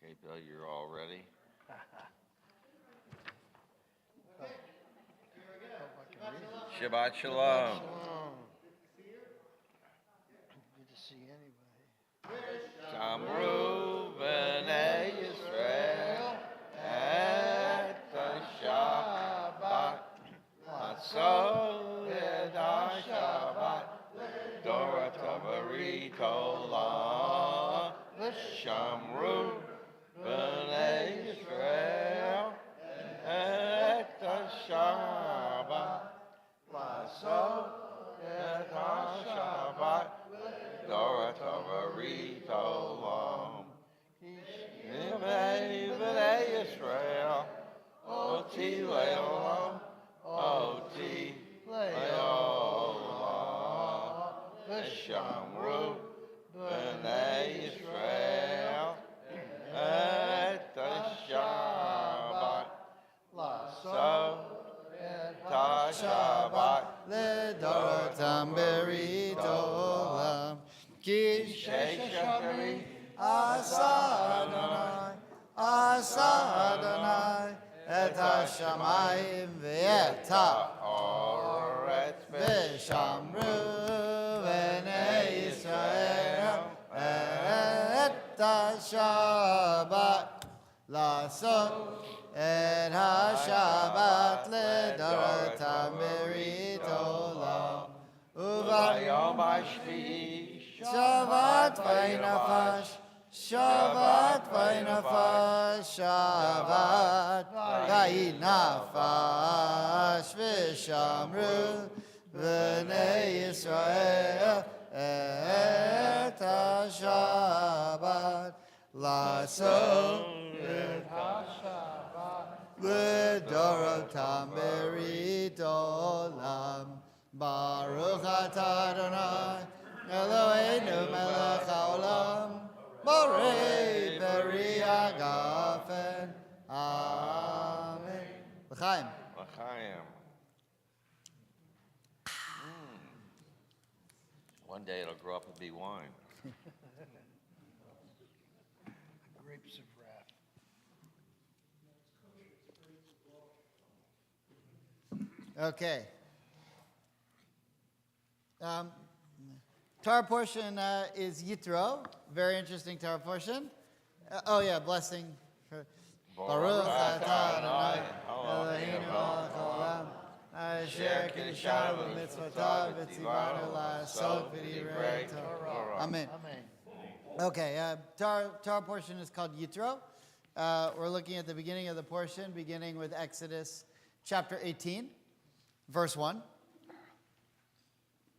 Okay, Bill, you're all ready? Shabbat Shalom. Good to see anybody. Shamru b'nei Yisrael et Shabbat. Matzot et Shabbat. Torah Study Olam. Shamru b'nei Yisrael et Shabbat. Matzot et Shabbat. Torah Study Olam. B'nei Yisrael. Oti le'olam. Oti le'olam. V'shamru b'nei Yisrael et Shabbat. La'asot et Shabbat. Ledorotam berit olam. Ki Sheshachari asa Adonai et hashamayim ve'et ha'oretz v'shamru b'nei Yisrael et hashabat la'asot et hashabat ledorotam berit olam. V'ayom hashvi'i Shabbat v'nafash, Shabbat v'nafash, Shabbat v'nafash, v'shamru b'nei Yisrael et ha-Shabbat, la'asot et ha-Shabbat, l'dorotam berit olam. Baruch atah Adonai Eloheinu melech haolam, borei beri hagafen. Amen. L'chaim. L'chaim. One day it'll grow up and be wine. Grapes of wrath. Okay. Torah portion is Yitro. Very interesting Torah portion. Blessing. Baruch atah Adonai Eloheinu melech haolam asher kiddushanu b'mitzvotav v'tzivanu la'asot v'divrei Torah. Amen. Okay, Torah portion is called Yitro. We're looking at the beginning of the portion, beginning with Exodus chapter 18, verse 1.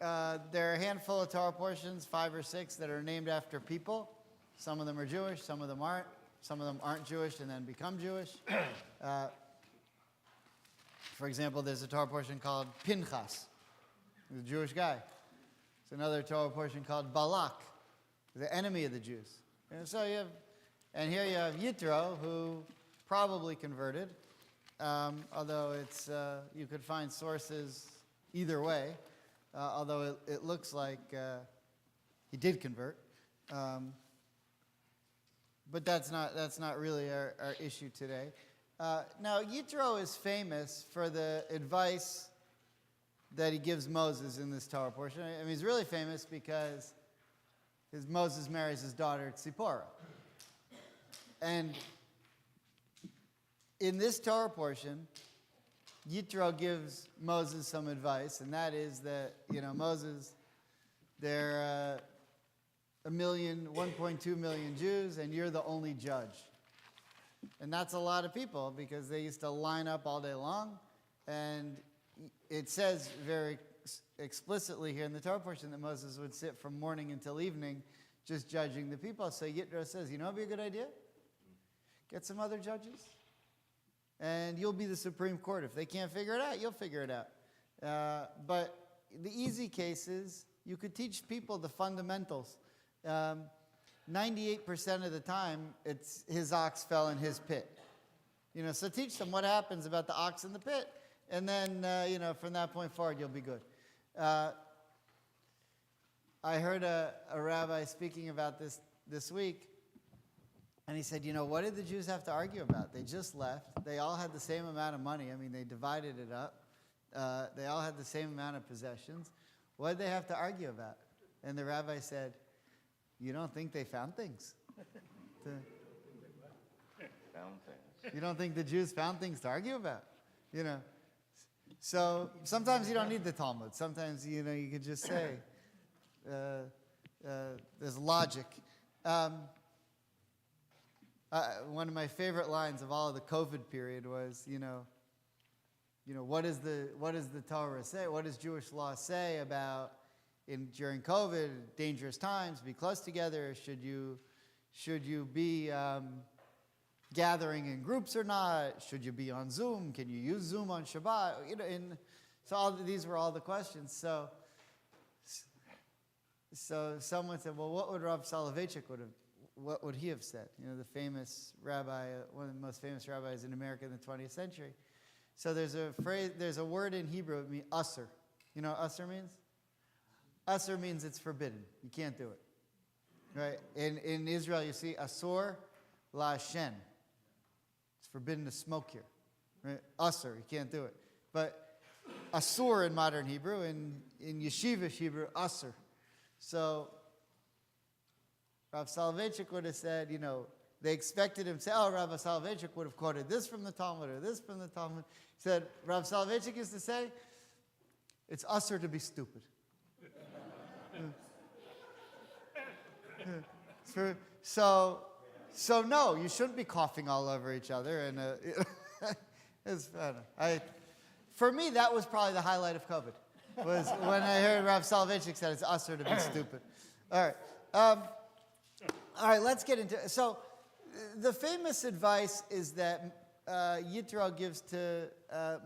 There are a handful of Torah portions, 5 or 6, that are named after people. Some of them are Jewish, some of them aren't. Some of them aren't Jewish and then become Jewish. For example, there's a Torah portion called Pinchas, the Jewish guy. There's another Torah portion called Balak, the enemy of the Jews. And so here you have Yitro, who probably converted, although it's you could find sources either way. Although it looks like he did convert, but that's not really our issue today. Now Yitro is famous for the advice that he gives Moses in this Torah portion. I mean, he's really famous because Moses marries his daughter Tzipporah, and in this Torah portion, Yitro gives Moses some advice, and that is that, Moses, there are 1.2 million Jews, and you're the only judge. And that's a lot of people, because they used to line up all day long, and it says very explicitly here in the Torah portion that Moses would sit from morning until evening just judging the people. So Yitro says, what would be a good idea? Get some other judges. And you'll be the Supreme Court. If they can't figure it out, you'll figure it out. But the easy cases, you could teach people the fundamentals. 98% of the time, it's his ox fell in his pit. So teach them what happens about the ox in the pit, and then, from that point forward, you'll be good. I heard a rabbi speaking about this week, And he said, what did the Jews have to argue about? They just left. They all had the same amount of money. I mean, they divided it up. They all had the same amount of possessions. What did they have to argue about? And the rabbi said, you don't think they found things? Found things. You don't think the Jews found things to argue about? So sometimes you don't need the Talmud. Sometimes, you could just say, there's logic. One of my favorite lines of all of the COVID period was, what does the Torah say? What does Jewish law say about during COVID, dangerous times, be close together? Should you be gathering in groups or not? Should you be on Zoom? Can you use Zoom on Shabbat? So these were all the questions. So someone said, well, what would Rav Soloveitchik what would he have said? The famous rabbi, one of the most famous rabbis in America in the 20th century. So there's a word in Hebrew, it means usr. You know what usr means? Usr means it's forbidden. You can't do it. Right? In Israel, you see asur la'ashen. It's forbidden to smoke here. Right? Usr, you can't do it. But asur in modern Hebrew, in yeshivish Hebrew, usr. So Rav Soloveitchik would have said, they expected him to say, Rav Soloveitchik would have quoted this from the Talmud or this from the Talmud. He said, Rav Soloveitchik used to say, it's usher to be stupid. So no, you shouldn't be coughing all over each other. And for me, that was probably the highlight of COVID, was when I heard Rav Soloveitchik said it's usher to be stupid. All right, let's get into it. So the famous advice is that Yitro gives to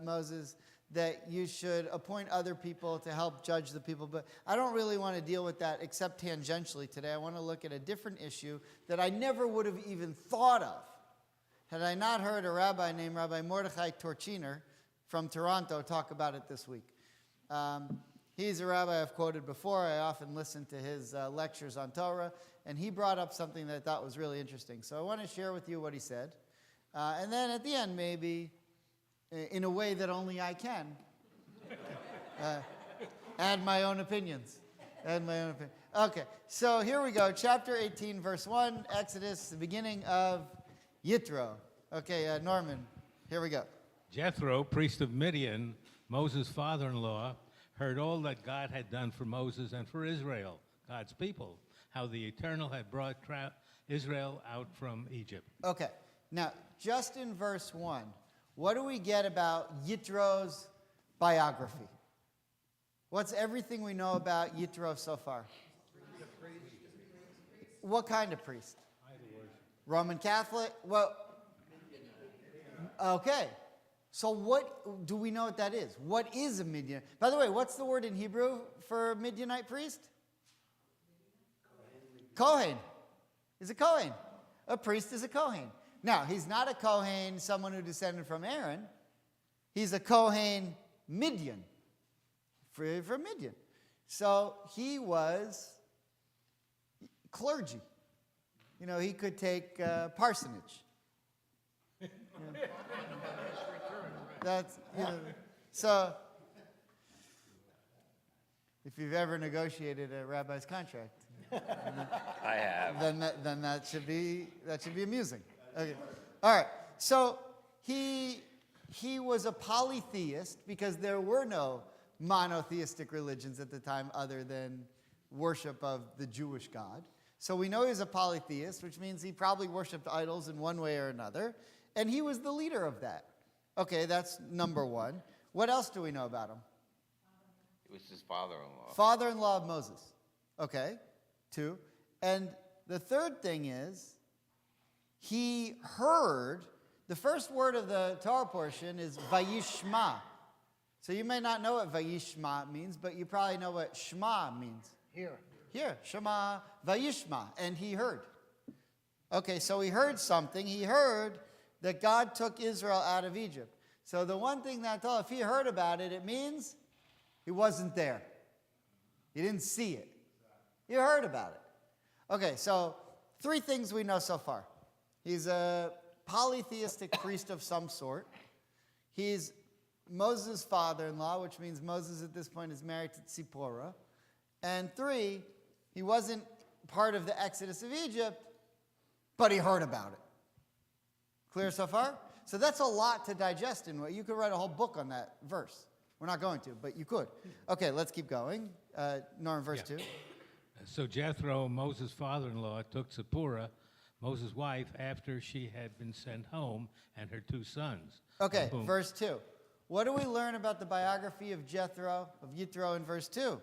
Moses that you should appoint other people to help judge the people. But I don't really want to deal with that except tangentially today. I want to look at a different issue that I never would have even thought of had I not heard a rabbi named Rabbi Mordechai Torchiner from Toronto talk about it this week. He's a rabbi I've quoted before. I often listen to his lectures on Torah. And he brought up something that I thought was really interesting. So I want to share with you what he said. And then at the end, maybe, in a way that only I can, add my own opinions. Okay, so here we go. Chapter 18, verse 1, Exodus, the beginning of Yitro. Okay, Norman, here we go. Jethro, priest of Midian, Moses' father-in-law, heard all that God had done for Moses and for Israel, God's people, how the Eternal had brought Israel out from Egypt. Okay, now, just in verse 1, what do we get about Yitro's biography? What's everything we know about Yitro so far? What kind of priest? Roman Catholic? Well, okay. So what do we know what that is? What is a Midianite? By the way, what's the word in Hebrew for Midianite priest? Kohen. Is a Kohen. A priest is a Kohen. Now, he's not a Kohen, someone who descended from Aaron. He's a Kohen Midian. From Midian. So he was clergy. He could take parsonage. That's, so if you've ever negotiated a rabbi's contract, I have. then that should be amusing. Okay. All right. So he was a polytheist because there were no monotheistic religions at the time other than worship of the Jewish God. So we know he was a polytheist, which means he probably worshipped idols in one way or another, and he was the leader of that. Okay, that's number one. What else do we know about him? It was his father-in-law. Father-in-law of Moses. Okay, 2. And the third thing is, he heard, the first word of the Torah portion is Vayishma. So you may not know what Vayishma means, but you probably know what Shema means. Here, Shema Vayishma, and he heard. Okay, so he heard something. He heard that God took Israel out of Egypt. So the one thing that I thought, if he heard about it, it means he wasn't there. He didn't see it. He heard about it. Okay, so 3 things we know so far. He's a polytheistic priest of some sort. He's Moses' father-in-law, which means Moses at this point is married to Tzipporah. And 3, he wasn't part of the Exodus of Egypt, but he heard about it. Clear so far? So that's a lot to digest in what you could write a whole book on that verse. We're not going to, but you could. Okay, let's keep going. Norm, verse 2. So Jethro, Moses' father-in-law, took Zipporah, Moses' wife, after she had been sent home, and her 2 sons. Okay, verse 2. What do we learn about the biography of Jethro, of Yitro in verse 2?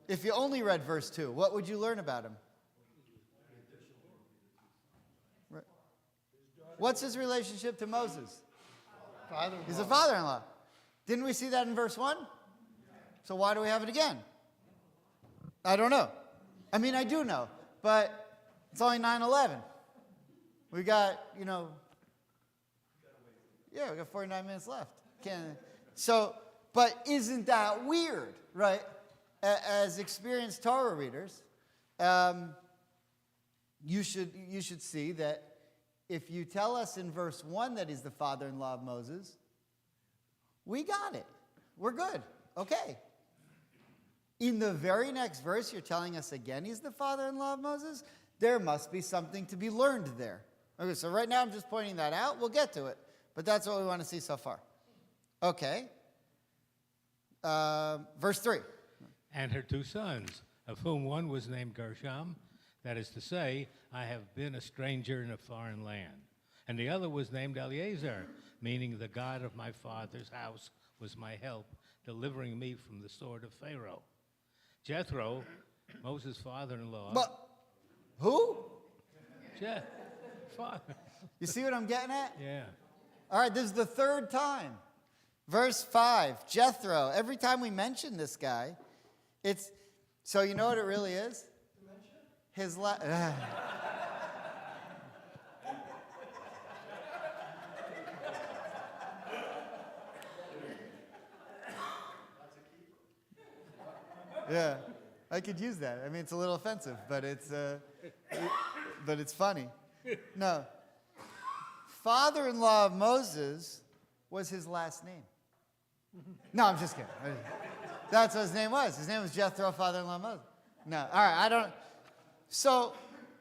If you only read verse 2, what would you learn about him? What's his relationship to Moses? Father-in-law. He's a father-in-law. Didn't we see that in verse 1? So why do we have it again? I don't know. I mean, I do know, but it's only 9:11. We got, we got 49 minutes left. But isn't that weird, right? As experienced Torah readers, you should see that if you tell us in verse 1 that he's the father-in-law of Moses, we got it. We're good. Okay. In the very next verse, you're telling us again he's the father-in-law of Moses? There must be something to be learned there. Okay, so right now I'm just pointing that out. We'll get to it. But that's what we want to see so far. Okay. Verse 3. And her 2 sons, of whom one was named Gershom, that is to say, I have been a stranger in a foreign land. And the other was named Eleazar, meaning the God of my father's house was my help, delivering me from the sword of Pharaoh. Jethro, Moses' father-in-law. But who? Father. You see what I'm getting at? Yeah. All right, this is the 3rd time. Verse 5, Jethro. Every time we mention this guy, it's, so you know what it really is? His Yeah, I could use that. I mean, it's a little offensive, but it's funny. No. Father-in-law of Moses was his last name. No, I'm just kidding. That's what his name was. His name was Jethro, father-in-law of Moses. No, all right, I don't. So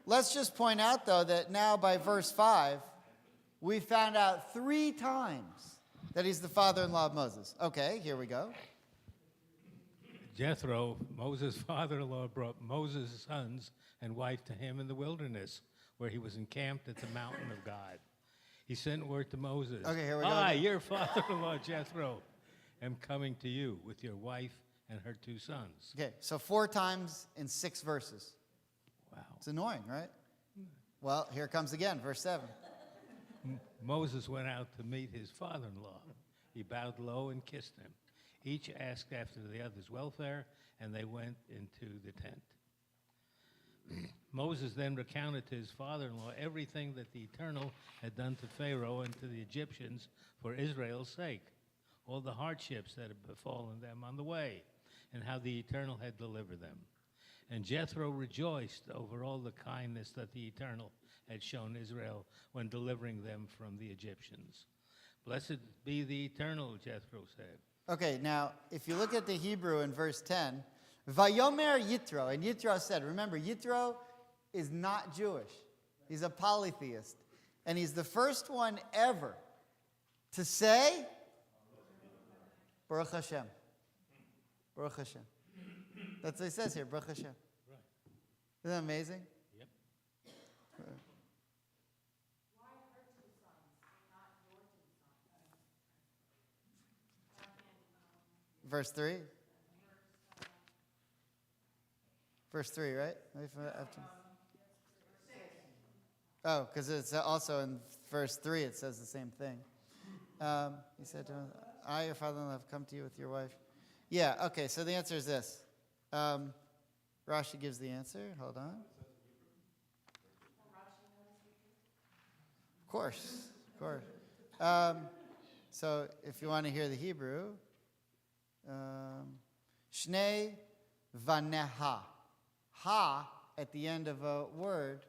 let's just point out, though, that now by verse 5, we found out 3 times that he's the father-in-law of Moses. Okay, here we go. Jethro, Moses' father-in-law, brought Moses' sons and wife to him in the wilderness, where he was encamped at the mountain of God. He sent word to Moses, Okay, here we go. I, your father-in-law Jethro, am coming to you with your wife and her 2 sons. Okay, so 4 times in 6 verses. Wow. It's annoying, right? Well, here it comes again, verse 7. Moses went out to meet his father-in-law. He bowed low and kissed him. Each asked after the other's welfare, and they went into the tent. Moses then recounted to his father-in-law everything that the Eternal had done to Pharaoh and to the Egyptians for Israel's sake, all the hardships that had befallen them on the way, and how the Eternal had delivered them. And Jethro rejoiced over all the kindness that the Eternal had shown Israel when delivering them from the Egyptians. Blessed be the Eternal, Jethro said. Okay, now, if you look at the Hebrew in verse 10, Vayomer Yitro, and Yitro said, remember, Yitro is not Jewish. He's a polytheist. And he's the first one ever to say, Baruch Hashem. Baruch Hashem. That's what he says here, Baruch Hashem. Right. Isn't that amazing? Yep. Verse 3. Verse 3, right? Oh, because it's also in verse 3, it says the same thing. He said to him, I, your father-in-law, have come to you with your wife. Yeah, okay, so the answer is this. Rashi gives the answer. Hold on. Of course, of course. So if you want to hear the Hebrew, Shnei Vaneha. Ha at the end of a word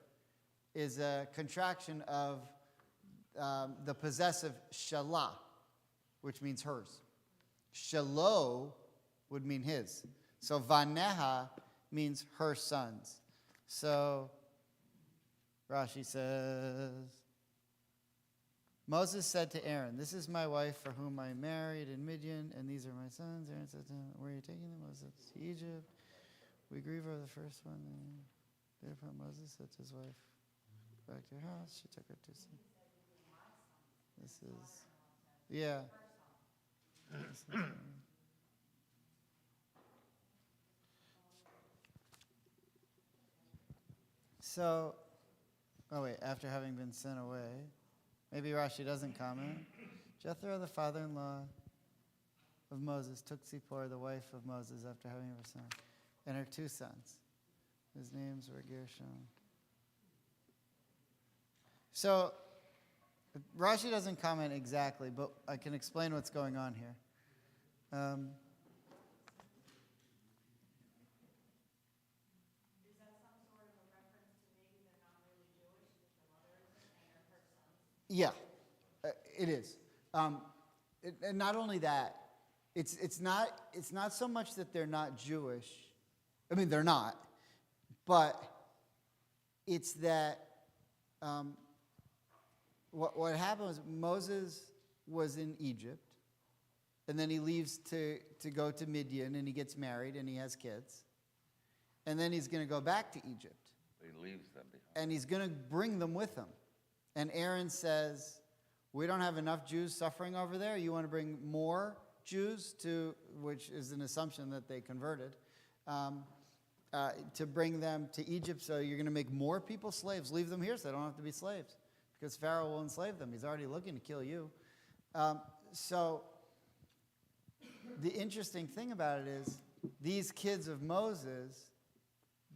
is a contraction of the possessive shala, which means hers. Shalo would mean his. So Vaneha means her sons. So Rashi says, Moses said to Aaron, "This is my wife for whom I married in Midian, and these are my sons." Aaron said to him, "Where are you taking them?" Moses said, "To Egypt. We grieve over the first one." And thereupon Moses said to his wife, "Go back to your house." She took her two sons. This is, yeah. This is, so, oh wait, after having been sent away, maybe Rashi doesn't comment. Jethro, the father-in-law of Moses, took Zipporah, the wife of Moses, after having her son, and her two sons, whose names were Gershom. So, Rashi doesn't comment exactly, but I can explain what's going on here. Yeah, it is. And not only that, it's not so much that they're not Jewish. I mean, they're not, but it's that what happened was Moses was in Egypt, and then he leaves to go to Midian, and he gets married, and he has kids, and then he's going to go back to Egypt. He leaves them behind. And he's going to bring them with him. And Aaron says, "We don't have enough Jews suffering over there. You want to bring more Jews to," which is an assumption that they converted, to bring them to Egypt. So you're going to make more people slaves. Leave them here so they don't have to be slaves, because Pharaoh will enslave them. He's already looking to kill you. So the interesting thing about it is these kids of Moses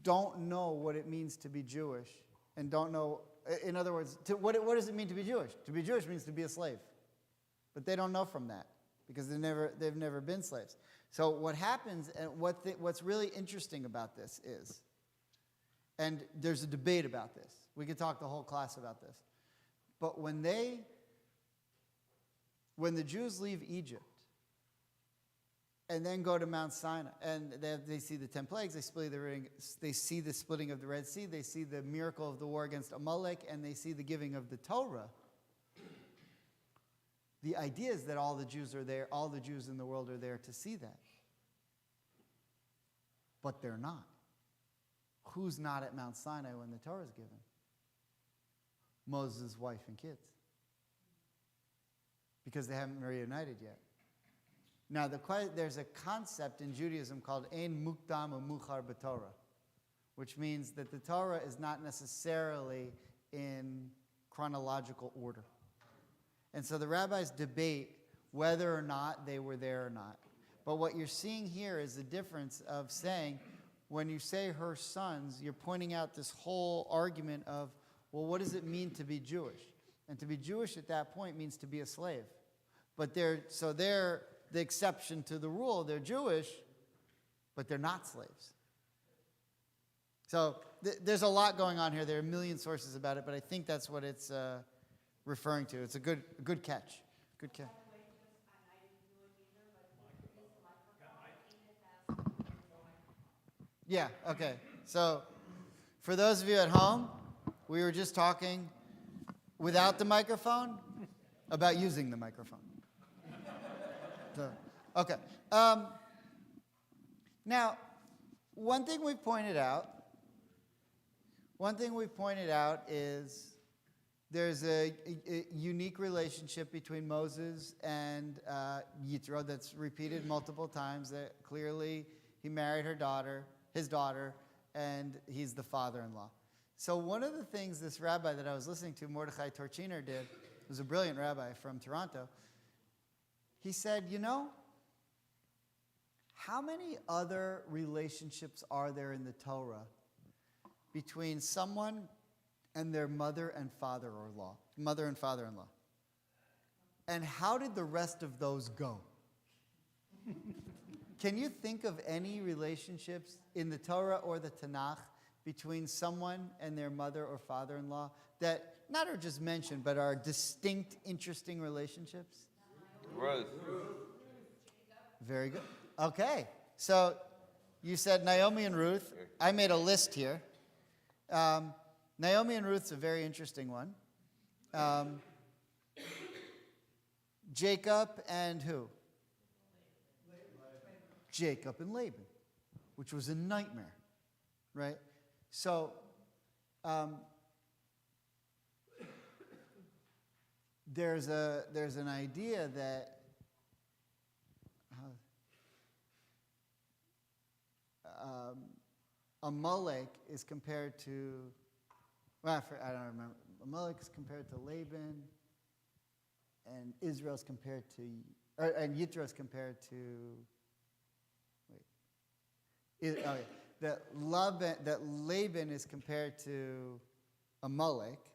don't know what it means to be Jewish, and don't know. In other words, what does it mean to be Jewish? To be Jewish means to be a slave. But they don't know from that, because they've never been slaves. So what happens, and what's really interesting about this is, and there's a debate about this. We could talk the whole class about this. But when the Jews leave Egypt and then go to Mount Sinai, and they see the 10 plagues, they see the splitting of the Red Sea, they see the miracle of the war against Amalek, and they see the giving of the Torah. The idea is that all the Jews are there, all the Jews in the world are there to see that. But they're not. Who's not at Mount Sinai when the Torah is given? Moses' wife and kids. Because they haven't reunited yet. Now, there's a concept in Judaism called Ein Mukdam U'Muchar B'Torah, which means that the Torah is not necessarily in chronological order. And so the rabbis debate whether or not they were there or not. But what you're seeing here is the difference of saying, when you say her sons, you're pointing out this whole argument of, well, what does it mean to be Jewish? And to be Jewish at that point means to be a slave. But they're the exception to the rule. They're Jewish, but they're not slaves. So there's a lot going on here. There are a million sources about it, but I think that's what it's referring to. It's a good catch. Good catch. Yeah, okay. So for those of you at home, we were just talking without the microphone about using the microphone. So, okay. Now, one thing we've pointed out is there's a unique relationship between Moses and Yitro that's repeated multiple times. That clearly he married his daughter, and he's the father-in-law. So one of the things this rabbi that I was listening to, Mordechai Torchiner, did, who's a brilliant rabbi from Toronto, he said, how many other relationships are there in the Torah between someone and their mother and father-in-law? And how did the rest of those go? Can you think of any relationships in the Torah or the Tanakh between someone and their mother or father-in-law that not are just mentioned, but are distinct, interesting relationships? Ruth. Very good. Okay. So you said Naomi and Ruth. I made a list here. Naomi and Ruth's a very interesting one. Jacob and who? Jacob and Laban, which was a nightmare, right? So, there's an idea that Amalek is compared to, well, I don't remember. Amalek is compared to Laban, and Israel is compared to, and Yitro is compared to. That Laban is compared to Amalek.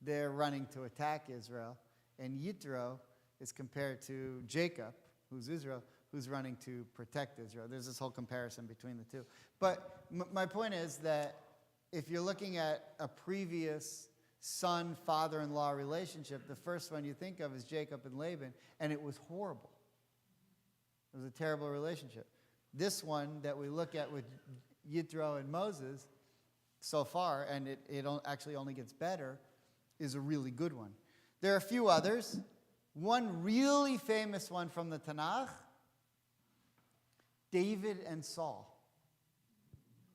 They're running to attack Israel, and Yitro is compared to Jacob, who's Israel, who's running to protect Israel. There's this whole comparison between the two. But my point is that if you're looking at a previous son-father-in-law relationship, the first one you think of is Jacob and Laban, and it was horrible. It was a terrible relationship. This one that we look at with Yitro and Moses so far, and it actually only gets better, is a really good one. There are a few others. One really famous one from the Tanakh, David and Saul.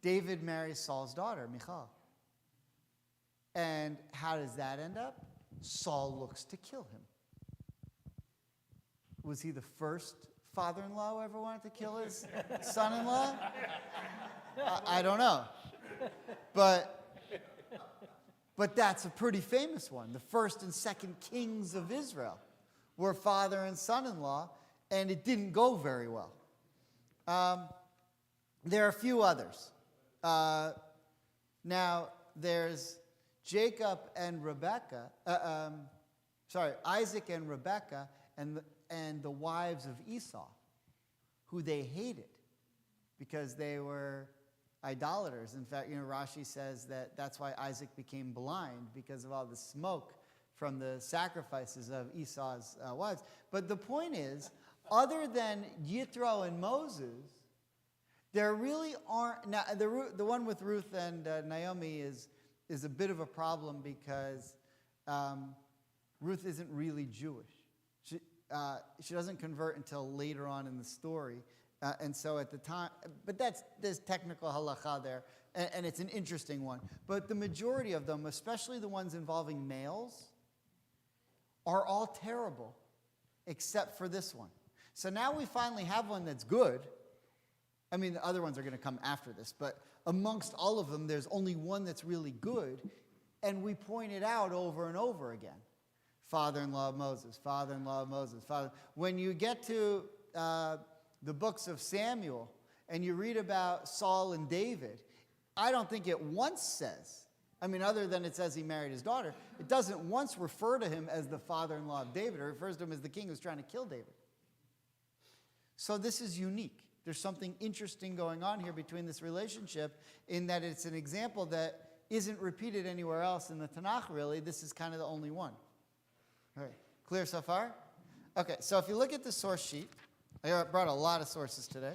David marries Saul's daughter, Michal. And how does that end up? Saul looks to kill him. Was he the first father-in-law who ever wanted to kill his son-in-law? I don't know. But that's a pretty famous one. The first and second kings of Israel were father and son-in-law, and it didn't go very well. There are a few others. Now, there's Jacob and Rebekah, Isaac and Rebekah, and the wives of Esau, who they hated because they were idolaters. In fact, Rashi says that that's why Isaac became blind, because of all the smoke from the sacrifices of Esau's wives. But the point is, other than Yitro and Moses, there really aren't. Now, the one with Ruth and Naomi is a bit of a problem because Ruth isn't really Jewish. She doesn't convert until later on in the story. And so at the time, but there's technical halacha there, and it's an interesting one. But the majority of them, especially the ones involving males, are all terrible, except for this one. So now we finally have one that's good. I mean, the other ones are going to come after this, but amongst all of them, there's only one that's really good, and we point it out over and over again. Father-in-law of Moses, father-in-law of Moses, father. When you get to the books of Samuel, and you read about Saul and David, I don't think it once says, other than it says he married his daughter, it doesn't once refer to him as the father-in-law of David. It refers to him as the king who's trying to kill David. So this is unique. There's something interesting going on here between this relationship in that it's an example that isn't repeated anywhere else in the Tanakh, really. This is kind of the only one. All right. Clear so far? Okay, so if you look at the source sheet, I brought a lot of sources today.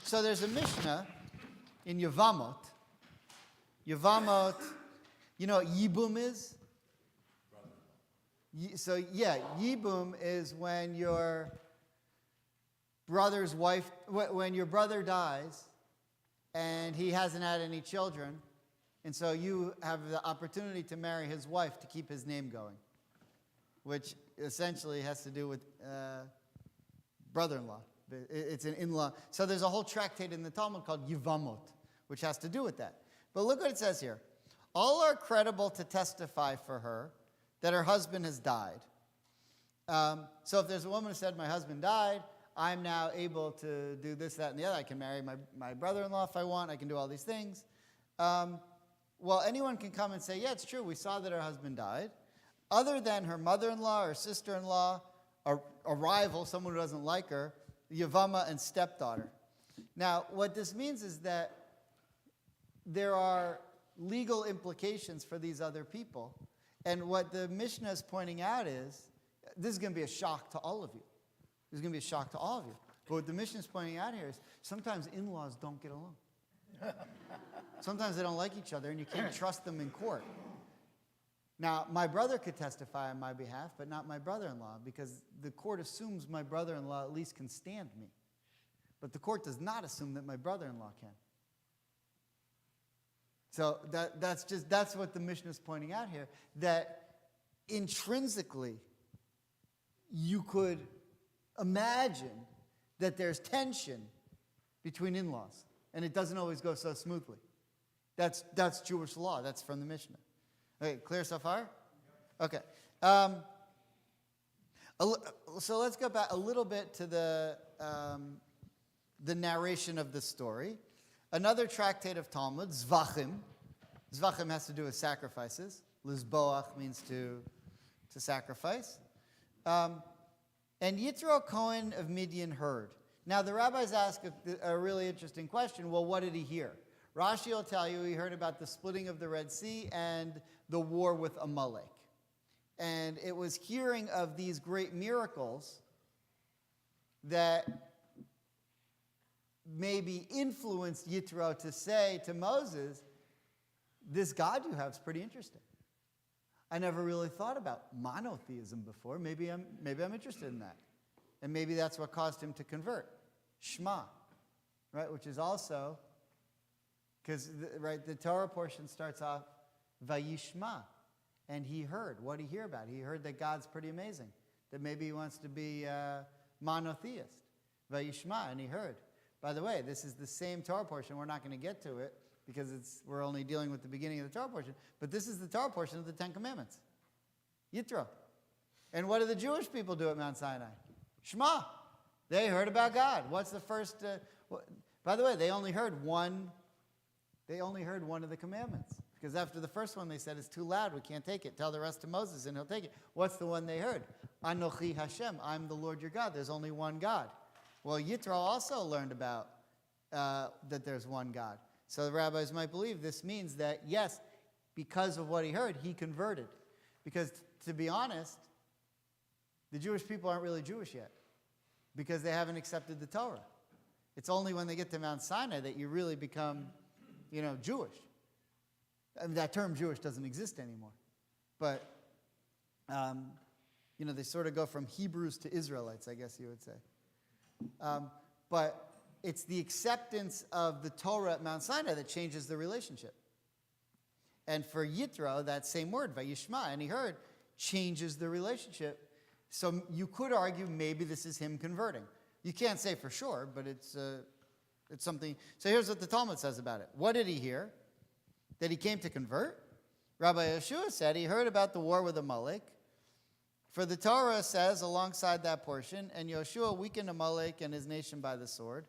So there's a Mishnah in Yevamot. Yevamot, you know what Yibum is? Yibum is when your brother's wife, when your brother dies and he hasn't had any children, and so you have the opportunity to marry his wife to keep his name going, which essentially has to do with brother-in-law. It's an in-law. So there's a whole tractate in the Talmud called Yevamot, which has to do with that. But look what it says here. All are credible to testify for her that her husband has died. So if there's a woman who said, my husband died, I'm now able to do this, that, and the other. I can marry my brother-in-law if I want. I can do all these things. Well, anyone can come and say, yeah, it's true. We saw that her husband died. Other than her mother-in-law or sister-in-law, a rival, someone who doesn't like her, Yavama and stepdaughter. Now, what this means is that there are legal implications for these other people. And what the Mishnah is pointing out is, this is going to be a shock to all of you. This is going to be a shock to all of you. But what the Mishnah is pointing out here is, sometimes in-laws don't get along. Sometimes they don't like each other, and you can't trust them in court. Now, my brother could testify on my behalf, but not my brother-in-law, because the court assumes my brother-in-law at least can stand me. But the court does not assume that my brother-in-law can. So that's what the Mishnah is pointing out here, that intrinsically you could imagine that there's tension between in-laws, and it doesn't always go so smoothly. That's Jewish law. That's from the Mishnah. Okay, clear so far? Okay. So let's go back a little bit to the narration of the story. Another tractate of Talmud, Zvachim. Zvachim has to do with sacrifices. Lizboach means to sacrifice. And Yitro Cohen of Midian heard. Now the rabbis ask a really interesting question. Well, what did he hear? Rashi will tell you he heard about the splitting of the Red Sea and the war with Amalek. And it was hearing of these great miracles that maybe influenced Yitro to say to Moses, this God you have is pretty interesting. I never really thought about monotheism before. Maybe I'm interested in that. And maybe that's what caused him to convert. Shema, right? Which is also, because the Torah portion starts off, Vayishma. And he heard. What did he hear about? He heard that God's pretty amazing. That maybe he wants to be monotheist. Vayishma, and he heard. By the way, this is the same Torah portion. We're not going to get to it because we're only dealing with the beginning of the Torah portion. But this is the Torah portion of the Ten Commandments. Yitro. And what do the Jewish people do at Mount Sinai? Shema. They heard about God. What's the first? By the way, they only heard one of the commandments. Because after the first one, they said, it's too loud, we can't take it. Tell the rest to Moses, and he'll take it. What's the one they heard? Anochi Hashem, I'm the Lord your God. There's only one God. Well, Yitro also learned about that there's one God. So the rabbis might believe this means that, yes, because of what he heard, he converted. Because, to be honest, the Jewish people aren't really Jewish yet. Because they haven't accepted the Torah. It's only when they get to Mount Sinai that you really become, Jewish. I mean, that term Jewish doesn't exist anymore. But, they sort of go from Hebrews to Israelites, I guess you would say. But it's the acceptance of the Torah at Mount Sinai that changes the relationship. And for Yitro, that same word, Vayishma, and he heard, changes the relationship. So you could argue maybe this is him converting. You can't say for sure, but it's something. So here's what the Talmud says about it. What did he hear? That he came to convert? Rabbi Yeshua said he heard about the war with Amalek. For the Torah says alongside that portion, and Yeshua weakened Amalek and his nation by the sword.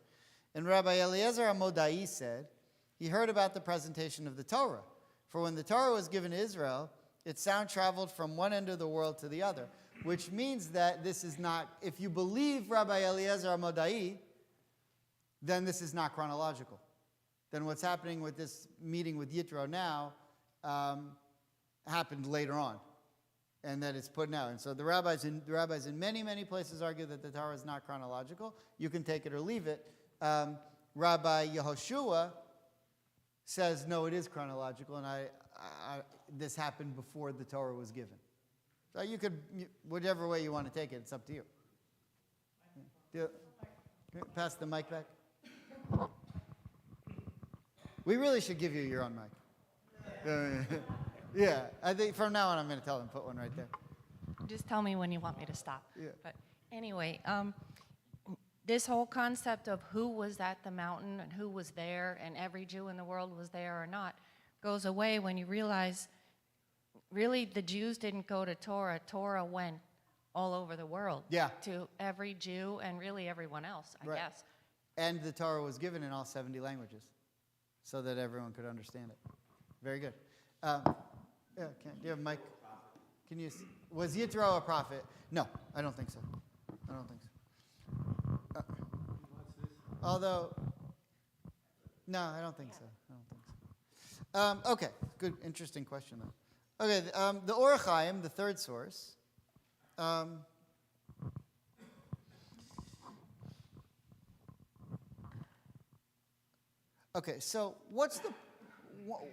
And Rabbi Eliezer Amodai said he heard about the presentation of the Torah. For when the Torah was given to Israel, its sound traveled from one end of the world to the other. Which means that this is not, if you believe Rabbi Eliezer Amodai, then this is not chronological. Then what's happening with this meeting with Yitro now happened later on, and that it's put now. And so the rabbis in many, many places argue that the Torah is not chronological. You can take it or leave it. Rabbi Yehoshua says, no, it is chronological, and this happened before the Torah was given. So you could, whichever way you want to take it, it's up to you. Pass the mic back. We really should give you your own mic. Yeah, I think from now on I'm going to tell them put one right there. Just tell me when you want me to stop. Yeah. But anyway, this whole concept of who was at the mountain and who was there and every Jew in the world was there or not goes away when you realize really the Jews didn't go to Torah. Torah went all over the world. Yeah. To every Jew and really everyone else, I guess. And the Torah was given in all 70 languages so that everyone could understand it. Very good. Do you have a mic? Was Yitro a prophet? No, I don't think so. I don't think so. Although, no, I don't think so. Okay, good, interesting question though. Okay, the Or Chaim, the third source. Okay, so what's the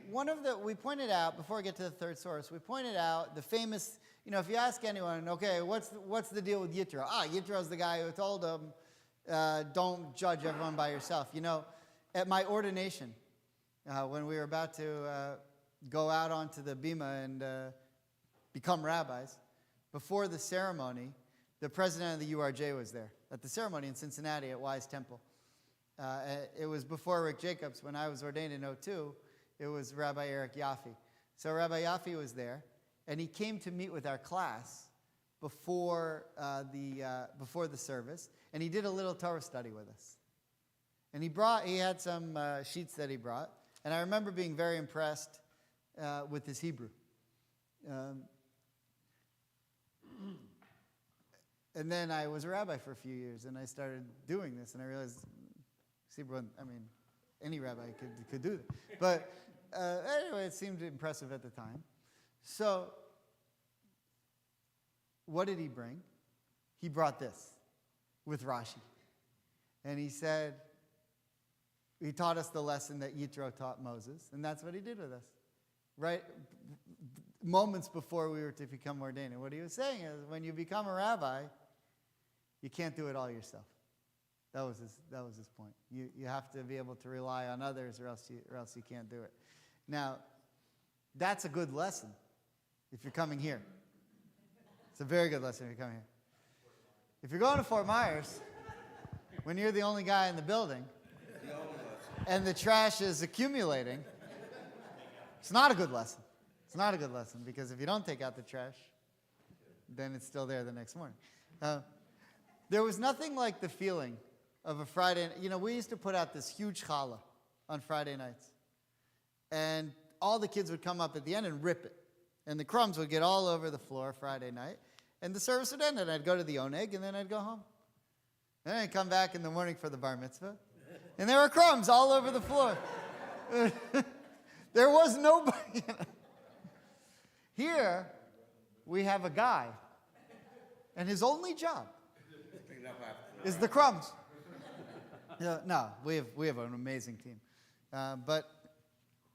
one of the we pointed out before we get to the third source? We pointed out the famous. If you ask anyone, okay, what's the deal with Yitro? Yitro's the guy who told him, don't judge everyone by yourself. At my ordination, when we were about to go out onto the bima and become rabbis, before the ceremony, the president of the URJ was there at the ceremony in Cincinnati at Wise Temple. It was before Rick Jacobs. When I was ordained in 2002, it was Rabbi Eric Yaffe. So Rabbi Yaffe was there, and he came to meet with our class before the service, and he did a little Torah study with us. And he had some sheets that he brought, and I remember being very impressed with his Hebrew. And then I was a rabbi for a few years, and I started doing this, and I realized Hebrew, any rabbi could do that. But anyway, it seemed impressive at the time. So, what did he bring? He brought this with Rashi. And he said, he taught us the lesson that Yitro taught Moses, and that's what he did with us. Right? Moments before we were to become ordained. And what he was saying is, when you become a rabbi, you can't do it all yourself. That was his point. You have to be able to rely on others, or else you can't do it. Now, that's a good lesson if you're coming here. It's a very good lesson if you're coming here. If you're going to Fort Myers, when you're the only guy in the building, and the trash is accumulating, it's not a good lesson. It's not a good lesson, because if you don't take out the trash, then it's still there the next morning. There was nothing like the feeling of a Friday. We used to put out this huge challah on Friday nights. And all the kids would come up at the end and rip it. And the crumbs would get all over the floor Friday night. And the service would end, and I'd go to the oneg, and then I'd go home. Then I'd come back in the morning for the bar mitzvah. And there were crumbs all over the floor. There was nobody. Here, we have a guy. And his only job is the crumbs. No, we have an amazing team. But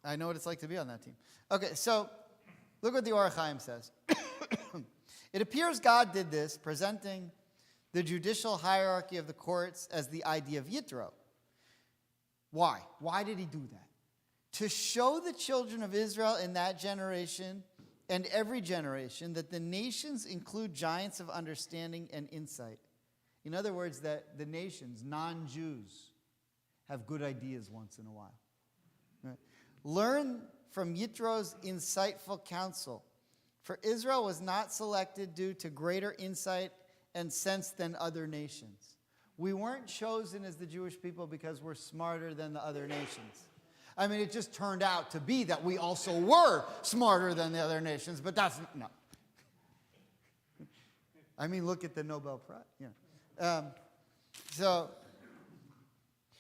I know what it's like to be on that team. Okay, so look what the Or Chaim says. It appears God did this, presenting the judicial hierarchy of the courts as the idea of Yitro. Why? Why did he do that? To show the children of Israel in that generation and every generation that the nations include giants of understanding and insight. In other words, that the nations, non-Jews, have good ideas once in a while. Right? Learn from Yitro's insightful counsel. For Israel was not selected due to greater insight and sense than other nations. We weren't chosen as the Jewish people because we're smarter than the other nations. It just turned out to be that we also were smarter than the other nations, but that's no. Look at the Nobel Prize. So,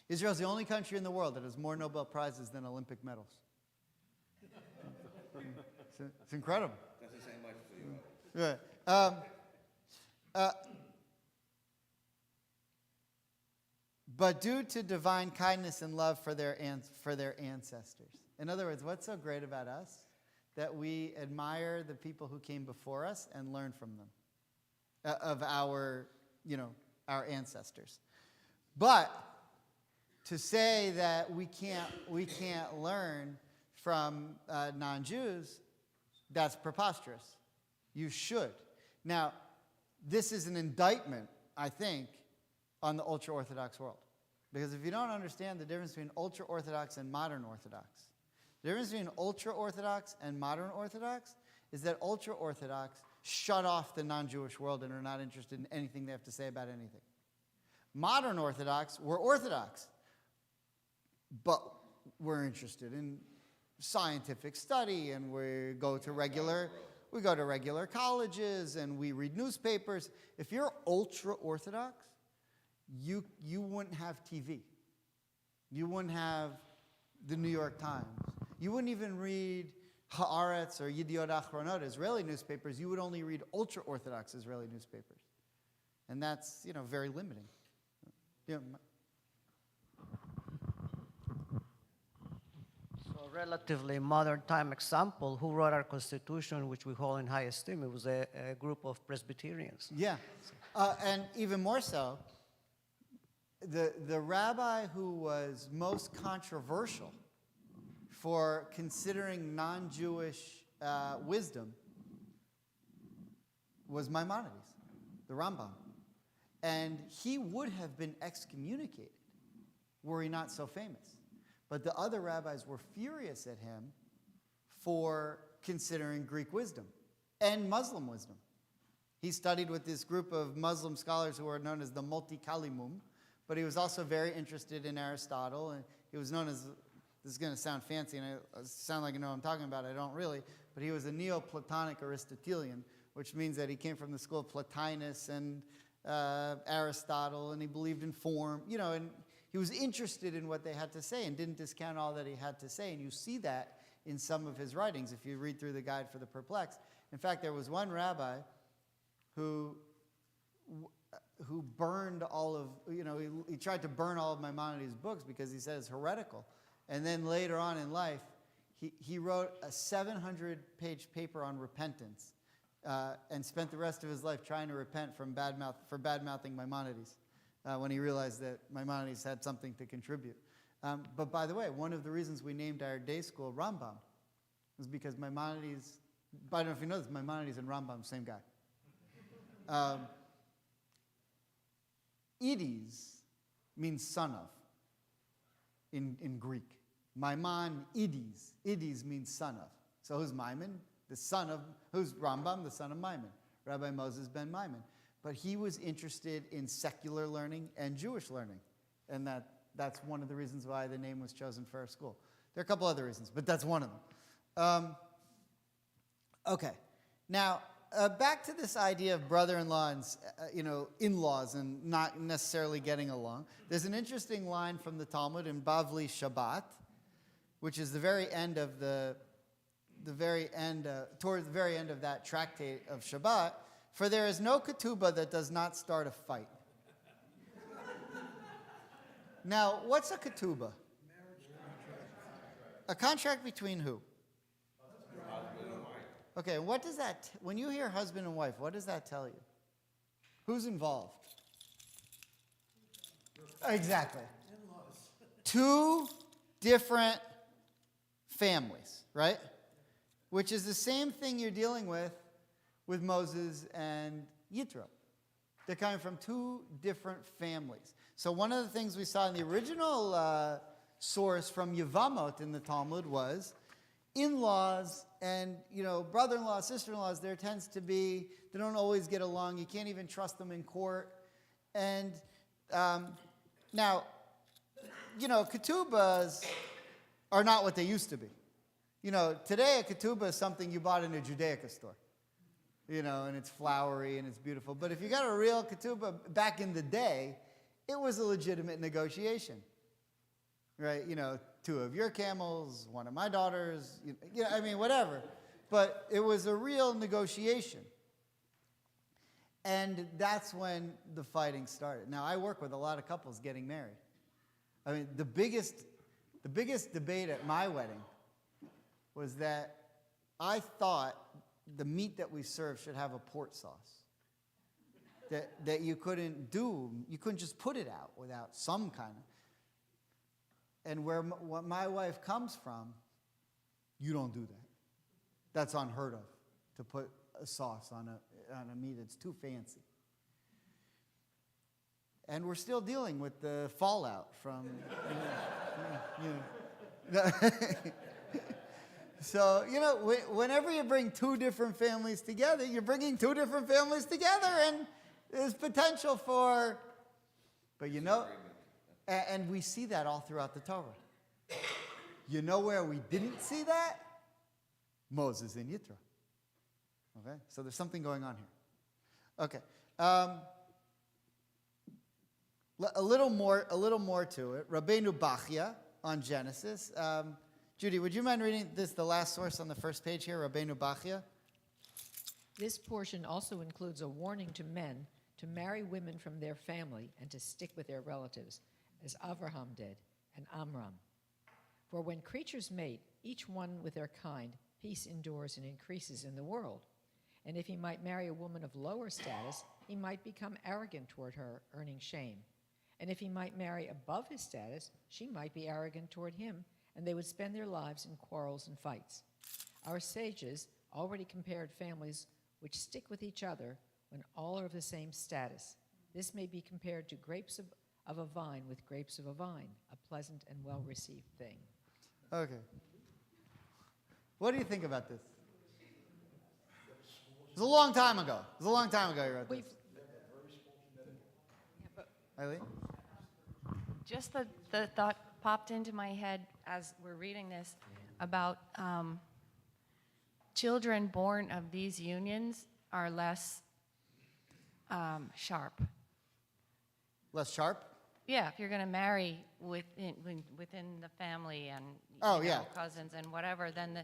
Israel's the only country in the world that has more Nobel Prizes than Olympic medals. It's incredible. Doesn't say much for you. Right. But due to divine kindness and love for their ancestors. In other words, what's so great about us? That we admire the people who came before us and learn from them, of our ancestors. But to say that we can't learn from non-Jews, that's preposterous. You should. Now, this is an indictment, I think, on the ultra-Orthodox world. Because if you don't understand the difference between ultra-Orthodox and modern Orthodox, the difference between ultra-Orthodox and modern Orthodox is that ultra-Orthodox shut off the non-Jewish world and are not interested in anything they have to say about anything. Modern Orthodox, we're Orthodox, but we're interested in scientific study, and we go to regular we go to regular colleges and we read newspapers. If you're ultra-Orthodox, you wouldn't have TV. You wouldn't have the New York Times. You wouldn't even read Haaretz or Yediot Achronot, Israeli newspapers. You would only read ultra-Orthodox Israeli newspapers. And that's, very limiting. Yeah. So a relatively modern time example, who wrote our Constitution, which we hold in high esteem? It was a group of Presbyterians. Yeah. And even more so, the rabbi who was most controversial for considering non-Jewish wisdom was Maimonides, the Rambam. And he would have been excommunicated were he not so famous. But the other rabbis were furious at him for considering Greek wisdom and Muslim wisdom. He studied with this group of Muslim scholars who are known as the Multi-Kalimum, but he was also very interested in Aristotle, and he was known as, this is going to sound fancy, and I sound like I know what I'm talking about, I don't really, but he was a Neoplatonic Aristotelian, which means that he came from the school of Plotinus and Aristotle, and he believed in form, and he was interested in what they had to say and didn't discount all that he had to say, and you see that in some of his writings if you read through the Guide for the Perplexed. In fact, there was one rabbi who burned all of, he tried to burn all of Maimonides' books because he said it's heretical. And then later on in life, he wrote a 700-page paper on repentance and spent the rest of his life trying to repent for bad-mouthing Maimonides when he realized that Maimonides had something to contribute. But by the way, one of the reasons we named our day school Rambam was because Maimonides, I don't know if you know this, Maimonides and Rambam, same guy. Ides means son of in Greek. Maimonides. Ides means son of. So who's Maimon? Who's Rambam? The son of Maimon. Rabbi Moses ben Maimon. But he was interested in secular learning and Jewish learning. And that's one of the reasons why the name was chosen for our school. There are a couple other reasons, but that's one of them. Okay. Now, back to this idea of brother-in-law and in-laws and not necessarily getting along. There's an interesting line from the Talmud in Bavli Shabbat, which is the very end of towards the very end of that tractate of Shabbat. For there is no ketubah that does not start a fight. Now, what's a ketubah? A contract between who? Okay, what does that, when you hear husband and wife, what does that tell you? Who's involved? Exactly. Two different families, right? Which is the same thing you're dealing with Moses and Yitro. They're coming from two different families. So one of the things we saw in the original source from Yevamot in the Talmud was in-laws and, brother-in-law, sister-in-laws, there tends to be, they don't always get along. You can't even trust them in court. And now, ketubas are not what they used to be. Today a ketubah is something you bought in a Judaica store. And it's flowery and it's beautiful. But if you got a real ketubah back in the day, it was a legitimate negotiation. Right? 2 of your camels, 1 of my daughters, whatever. But it was a real negotiation. And that's when the fighting started. Now, I work with a lot of couples getting married. The biggest debate at my wedding was that I thought the meat that we served should have a port sauce. That you couldn't just put it out without some kind of. And what my wife comes from, you don't do that. That's unheard of, to put a sauce on a meat. It's too fancy. And we're still dealing with the fallout from, So, whenever you bring 2 different families together, you're bringing 2 different families together, and there's potential for, but and we see that all throughout the Torah. Where we didn't see that? Moses and Yitro. Okay, so there's something going on here. Okay, a little more to it. Rabbeinu Bachya on Genesis. Judy, would you mind reading this, the last source on the first page here, Rabbeinu Bachya? This portion also includes a warning to men to marry women from their family and to stick with their relatives, as Avraham did, and Amram. For when creatures mate, each one with their kind, peace endures and increases in the world. And if he might marry a woman of lower status, he might become arrogant toward her, earning shame. And if he might marry above his status, she might be arrogant toward him, and they would spend their lives in quarrels and fights. Our sages already compared families which stick with each other when all are of the same status. This may be compared to grapes of a vine with grapes of a vine, a pleasant and well-received thing. Okay. What do you think about this? It was a long time ago. It was a long time ago you wrote this. Eileen? Just the thought popped into my head as we're reading this about children born of these unions are less sharp. Less sharp? Yeah, if you're going to marry within the family and cousins and whatever, then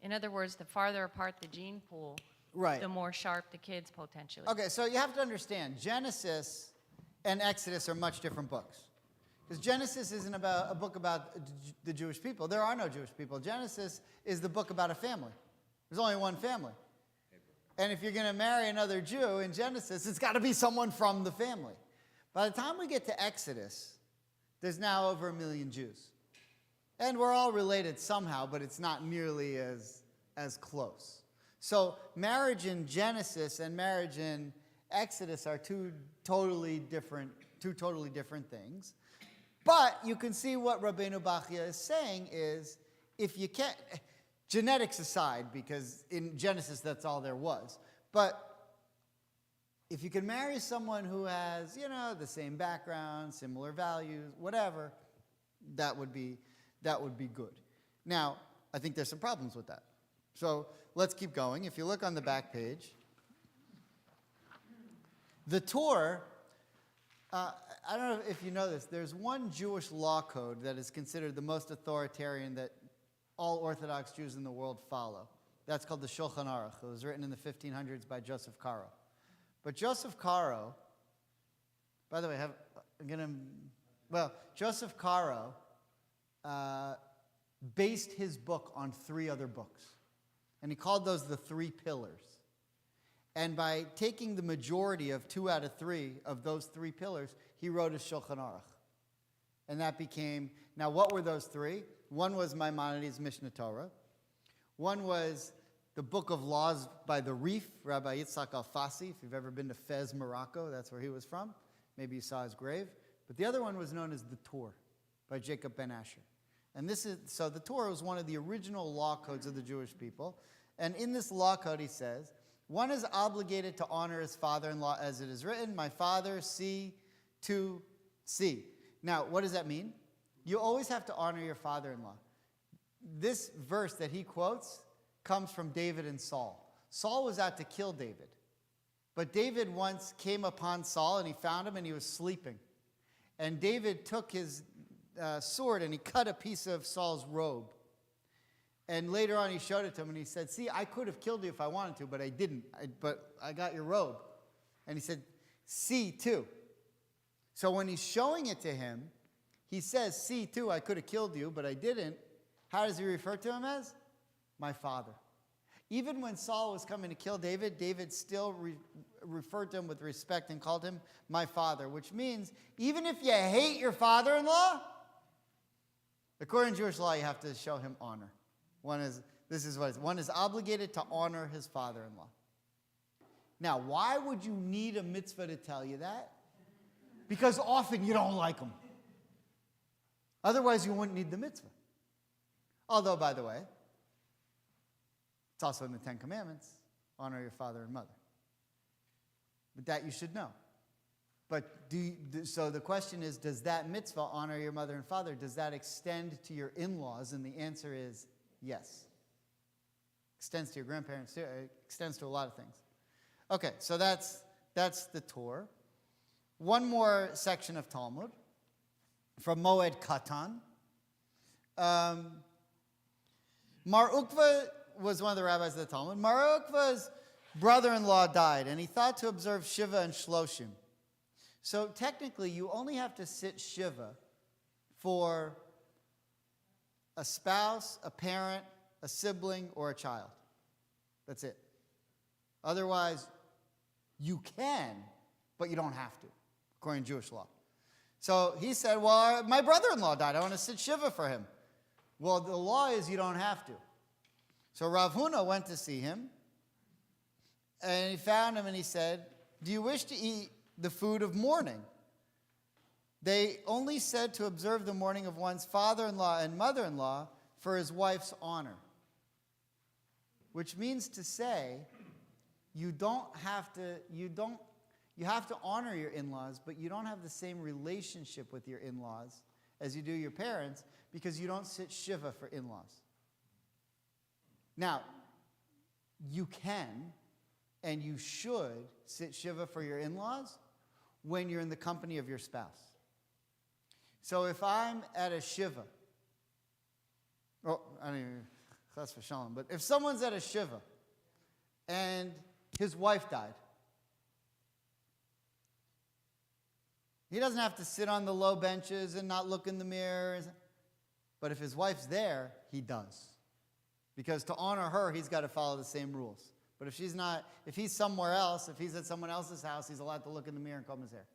in other words, the farther apart the gene pool, Right. the more sharp the kids potentially. Okay, so you have to understand, Genesis and Exodus are much different books. Because Genesis isn't a book about the Jewish people. There are no Jewish people. Genesis is the book about a family. There's only one family. And if you're going to marry another Jew in Genesis, it's got to be someone from the family. By the time we get to Exodus, there's now over 1 million Jews. And we're all related somehow, but it's not nearly as close. So marriage in Genesis and marriage in Exodus are two totally different things. But you can see what Rabbeinu Bachya is saying is, if you can't, genetics aside, because in Genesis that's all there was, but if you can marry someone who has, the same background, similar values, whatever, that would be good. Now, I think there's some problems with that. So let's keep going. If you look on the back page, the Torah, I don't know if you know this, there's one Jewish law code that is considered the most authoritarian that all Orthodox Jews in the world follow. That's called the Shulchan Aruch. It was written in the 1500s by Joseph Caro. But Joseph Caro, by the way, Joseph Caro based his book on 3 other books. And he called those the 3 pillars. And by taking the majority of 2 out of 3 of those 3 pillars, he wrote a Shulchan Aruch. And that became, now what were those 3? One was Maimonides' Mishnah Torah. One was the Book of Laws by the Rif, Rabbi Yitzhak Alfasi. If you've ever been to Fez, Morocco, that's where he was from. Maybe you saw his grave. But the other one was known as the Torah by Jacob ben Asher. And so the Torah was one of the original law codes of the Jewish people. And in this law code, he says, one is obligated to honor his father-in-law as it is written, my father, see, to see. Now, what does that mean? You always have to honor your father-in-law. This verse that he quotes comes from David and Saul. Saul was out to kill David. But David once came upon Saul and he found him and he was sleeping. And David took his sword and he cut a piece of Saul's robe. And later on he showed it to him and he said, see, I could have killed you if I wanted to, but I didn't. But I got your robe. And he said, see too. So when he's showing it to him, he says, see too, I could have killed you, but I didn't. How does he refer to him as? My father. Even when Saul was coming to kill David, David still referred to him with respect and called him my father, which means even if you hate your father-in-law, according to Jewish law, you have to show him honor. One is obligated to honor his father-in-law. Now, why would you need a mitzvah to tell you that? Because often you don't like them. Otherwise, you wouldn't need the mitzvah. Although, by the way, it's also in the 10 Commandments, honor your father and mother. But that you should know. But so the question is, does that mitzvah, honor your mother and father, does that extend to your in-laws? And the answer is yes. Extends to your grandparents too. It extends to a lot of things. Okay, so that's the Torah. One more section of Talmud from Moed Katan. Mar Ukva was one of the rabbis of the Talmud. Mar Ukva's brother-in-law died, and he thought to observe Shiva and Shloshim. So technically, you only have to sit Shiva for a spouse, a parent, a sibling, or a child. That's it. Otherwise, you can, but you don't have to, according to Jewish law. So he said, well, my brother-in-law died. I want to sit Shiva for him. Well, the law is you don't have to. So Rav Huna went to see him, and he found him, and he said, do you wish to eat the food of mourning? They only said to observe the mourning of one's father-in-law and mother-in-law for his wife's honor. Which means to say, you have to honor your in-laws, but you don't have the same relationship with your in-laws as you do your parents, because you don't sit Shiva for in-laws. Now, you can and you should sit Shiva for your in-laws when you're in the company of your spouse. So if I'm at a Shiva, I mean, that's for Shalom, but if someone's at a Shiva and his wife died, he doesn't have to sit on the low benches and not look in the mirror. But if his wife's there, he does. Because to honor her, he's got to follow the same rules. But if she's not, if he's somewhere else, if he's at someone else's house, he's allowed to look in the mirror and comb his hair.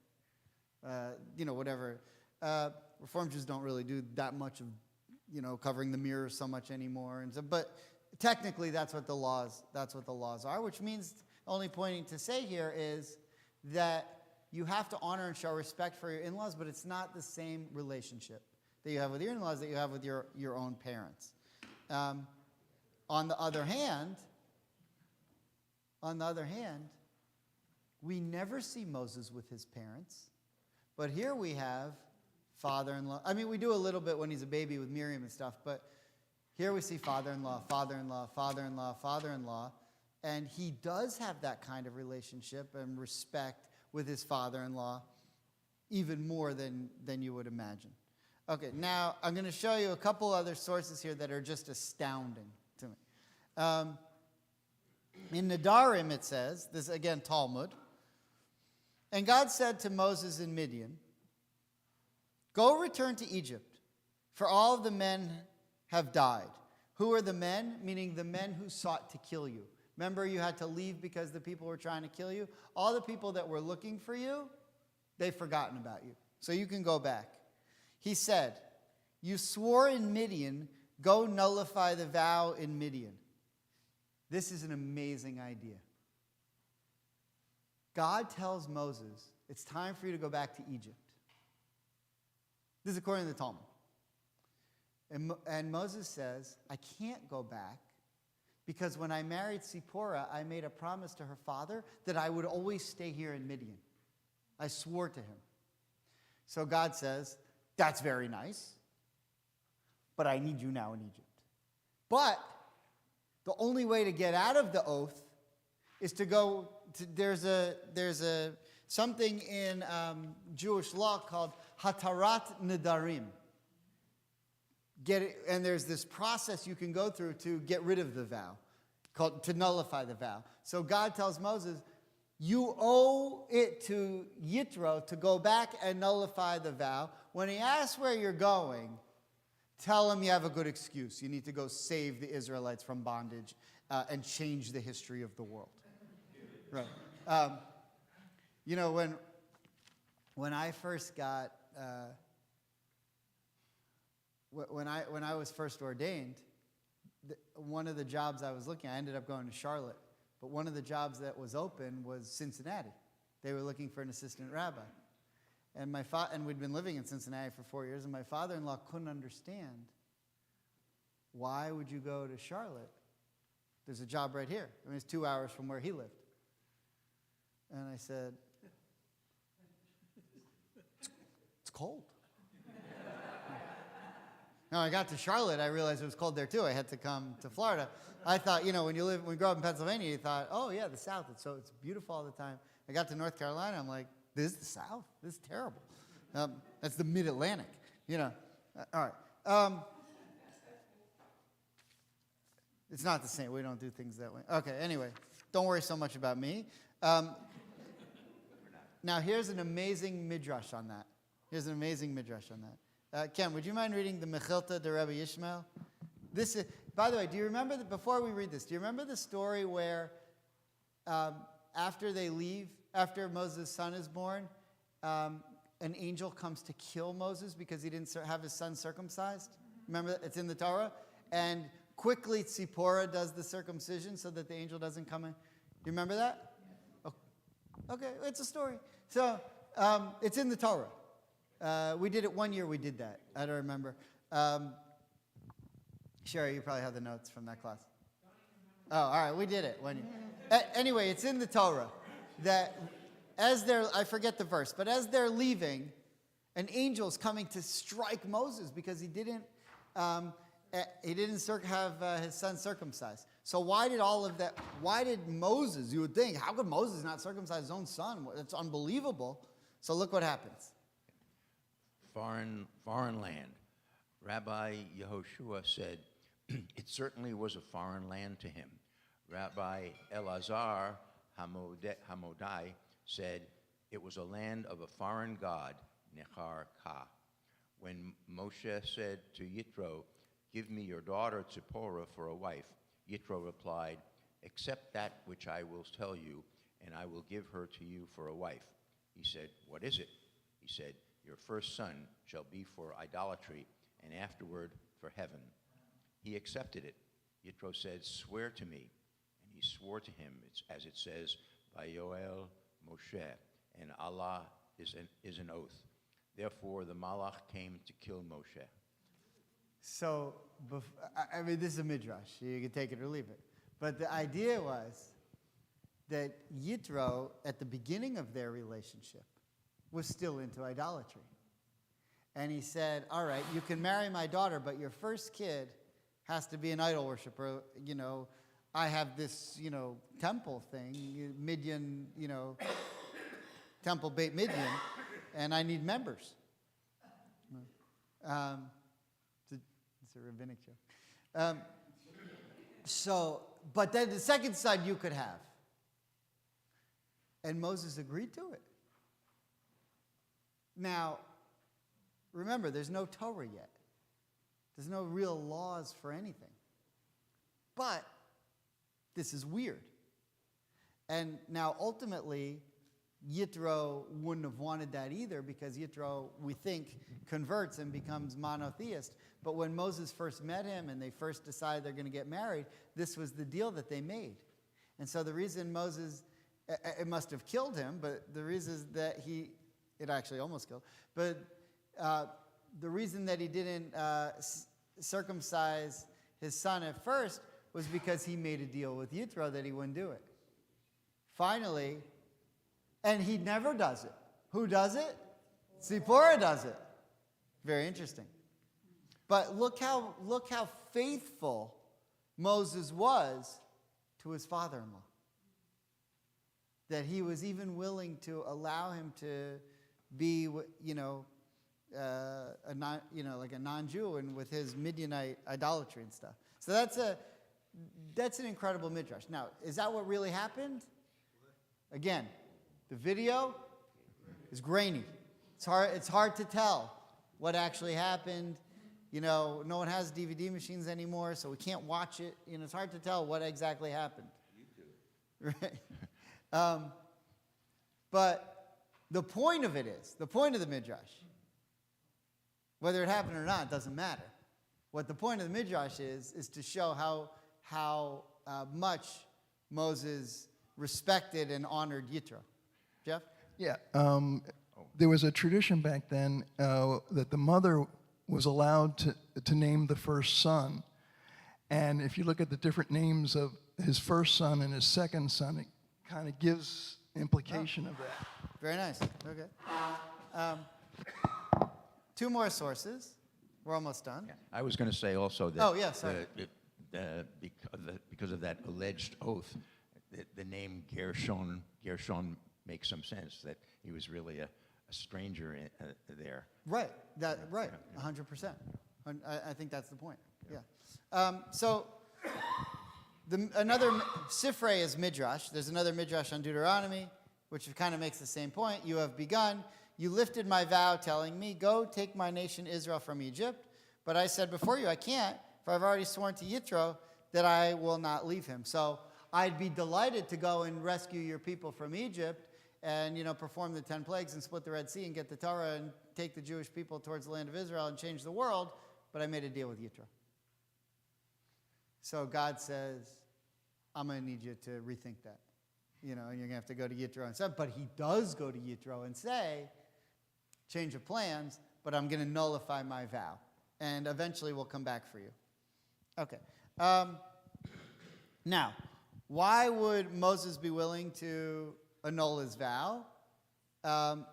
Whatever. Reform Jews don't really do that much of, covering the mirror so much anymore. And so, but technically, that's what the laws are. Which means, only pointing to say here is that you have to honor and show respect for your in-laws, but it's not the same relationship that you have with your in-laws that you have with your own parents. On the other hand, we never see Moses with his parents, but here we have father-in-law. I mean, we do a little bit when he's a baby with Miriam and stuff, but here we see father-in-law, father-in-law, father-in-law, father-in-law, and he does have that kind of relationship and respect with his father-in-law, even more than you would imagine. Okay, now I'm going to show you a couple other sources here that are just astounding to me. In Nedarim it says, this again Talmud, and God said to Moses in Midian, go return to Egypt, for all of the men have died. Who are the men? Meaning the men who sought to kill you. Remember, you had to leave because the people were trying to kill you? All the people that were looking for you, they've forgotten about you. So you can go back. He said, you swore in Midian, go nullify the vow in Midian. This is an amazing idea. God tells Moses, it's time for you to go back to Egypt. This is according to the Talmud. And Moses says, I can't go back because when I married Zipporah, I made a promise to her father that I would always stay here in Midian. I swore to him. So God says, that's very nice, but I need you now in Egypt. But the only way to get out of the oath is to go to, there's a something in Jewish law called Hatarat Nedarim. And there's this process you can go through to get rid of the vow, called to nullify the vow. So God tells Moses, you owe it to Yitro to go back and nullify the vow. When he asks where you're going, tell him you have a good excuse. You need to go save the Israelites from bondage and change the history of the world. Right. When I first got... When I was first ordained, one of the jobs I was looking at, I ended up going to Charlotte, but one of the jobs that was open was Cincinnati. They were looking for an assistant rabbi. And we'd been living in Cincinnati for 4 years, and my father-in-law couldn't understand, why would you go to Charlotte? There's a job right here. I mean, it's 2 hours from where he lived. And I said, it's cold. Now, I got to Charlotte, I realized it was cold there too. I had to come to Florida. I thought, when you grow up in Pennsylvania, you thought, oh yeah, the South, it's beautiful all the time. I got to North Carolina, I'm like, this is the South? This is terrible. That's the mid-Atlantic, All right. It's not the same. We don't do things that way. Okay, anyway, don't worry so much about me. Now, here's an amazing midrash on that. Ken, would you mind reading the Mechilta de Rabbi Yishmael? This is, by the way, do you remember, before we read this, do you remember the story where after they leave, after Moses' son is born, an angel comes to kill Moses because he didn't have his son circumcised? Remember, it's in the Torah? And quickly Tzipporah does the circumcision so that the angel doesn't come in. You remember that? Okay, it's a story. So it's in the Torah. We did it one year, we did that. I don't remember. Sherry, you probably have the notes from that class. Oh, all right, we did it one year. Anyway, it's in the Torah that I forget the verse, but as they're leaving, an angel's coming to strike Moses because he didn't have his son circumcised. So why did Moses, you would think, how could Moses not circumcise his own son? It's unbelievable. So look what happens. Foreign land. Rabbi Yehoshua said, it certainly was a foreign land to him. Rabbi Elazar Hamodai said, it was a land of a foreign god, Nechar Ka. When Moshe said to Yitro, give me your daughter Tzipporah for a wife, Yitro replied, accept that which I will tell you, and I will give her to you for a wife. He said, what is it? He said, your first son shall be for idolatry, and afterward for heaven. He accepted it. Yitro said, swear to me. And he swore to him, as it says, by Yoel Moshe, and Allah is an oath. Therefore the Malach came to kill Moshe. So, this is a midrash. You can take it or leave it. But the idea was that Yitro, at the beginning of their relationship, was still into idolatry. And he said, all right, you can marry my daughter, but your first kid has to be an idol worshiper. I have this, temple thing, Midian, temple Beit Midian, and I need members. It's a rabbinic joke. But then the second son you could have. And Moses agreed to it. Now, remember, there's no Torah yet. There's no real laws for anything. But this is weird. And now, ultimately, Yitro wouldn't have wanted that either, because Yitro, we think, converts and becomes monotheist. But when Moses first met him and they first decided they're going to get married, this was the deal that they made. And so the reason Moses, it must have killed him, but the reason is that it actually almost killed, but the reason that he didn't circumcise his son at first was because he made a deal with Yitro that he wouldn't do it. Finally, and he never does it. Who does it? Tzipporah does it. Very interesting. But look how faithful Moses was to his father-in-law. That he was even willing to allow him to be, like a non-Jew, and with his Midianite idolatry and stuff. So that's an incredible midrash. Now, is that what really happened? Again, the video is grainy. It's hard to tell what actually happened. No one has DVD machines anymore, so we can't watch it. It's hard to tell what exactly happened. Right? But the point of the midrash, whether it happened or not, doesn't matter. What the point of the midrash is to show how much Moses respected and honored Yitro. Jeff? Yeah. There was a tradition back then that the mother was allowed to name the first son. And if you look at the different names of his first son and his second son, it kind of gives implication of that. Very nice. Okay. Two more sources. We're almost done. I was going to say also that Oh, yeah, sorry. Because of that alleged oath, the name Gershon makes some sense, that he was really a stranger there. Right. Right. 100%. I think that's the point. Yeah. So another Sifrei is midrash. There's another midrash on Deuteronomy, which kind of makes the same point. You have begun. You lifted my vow, telling me, "Go, take my nation Israel from Egypt." But I said before you, I can't, for I've already sworn to Yitro that I will not leave him. So I'd be delighted to go and rescue your people from Egypt and, perform the 10 plagues and split the Red Sea and get the Torah and take the Jewish people towards the land of Israel and change the world, but I made a deal with Yitro. So God says, I'm going to need you to rethink that. And you're going to have to go to Yitro and stuff. But he does go to Yitro and say, change of plans, but I'm going to nullify my vow. And eventually we'll come back for you. Okay. Now, why would Moses be willing to annul his vow? The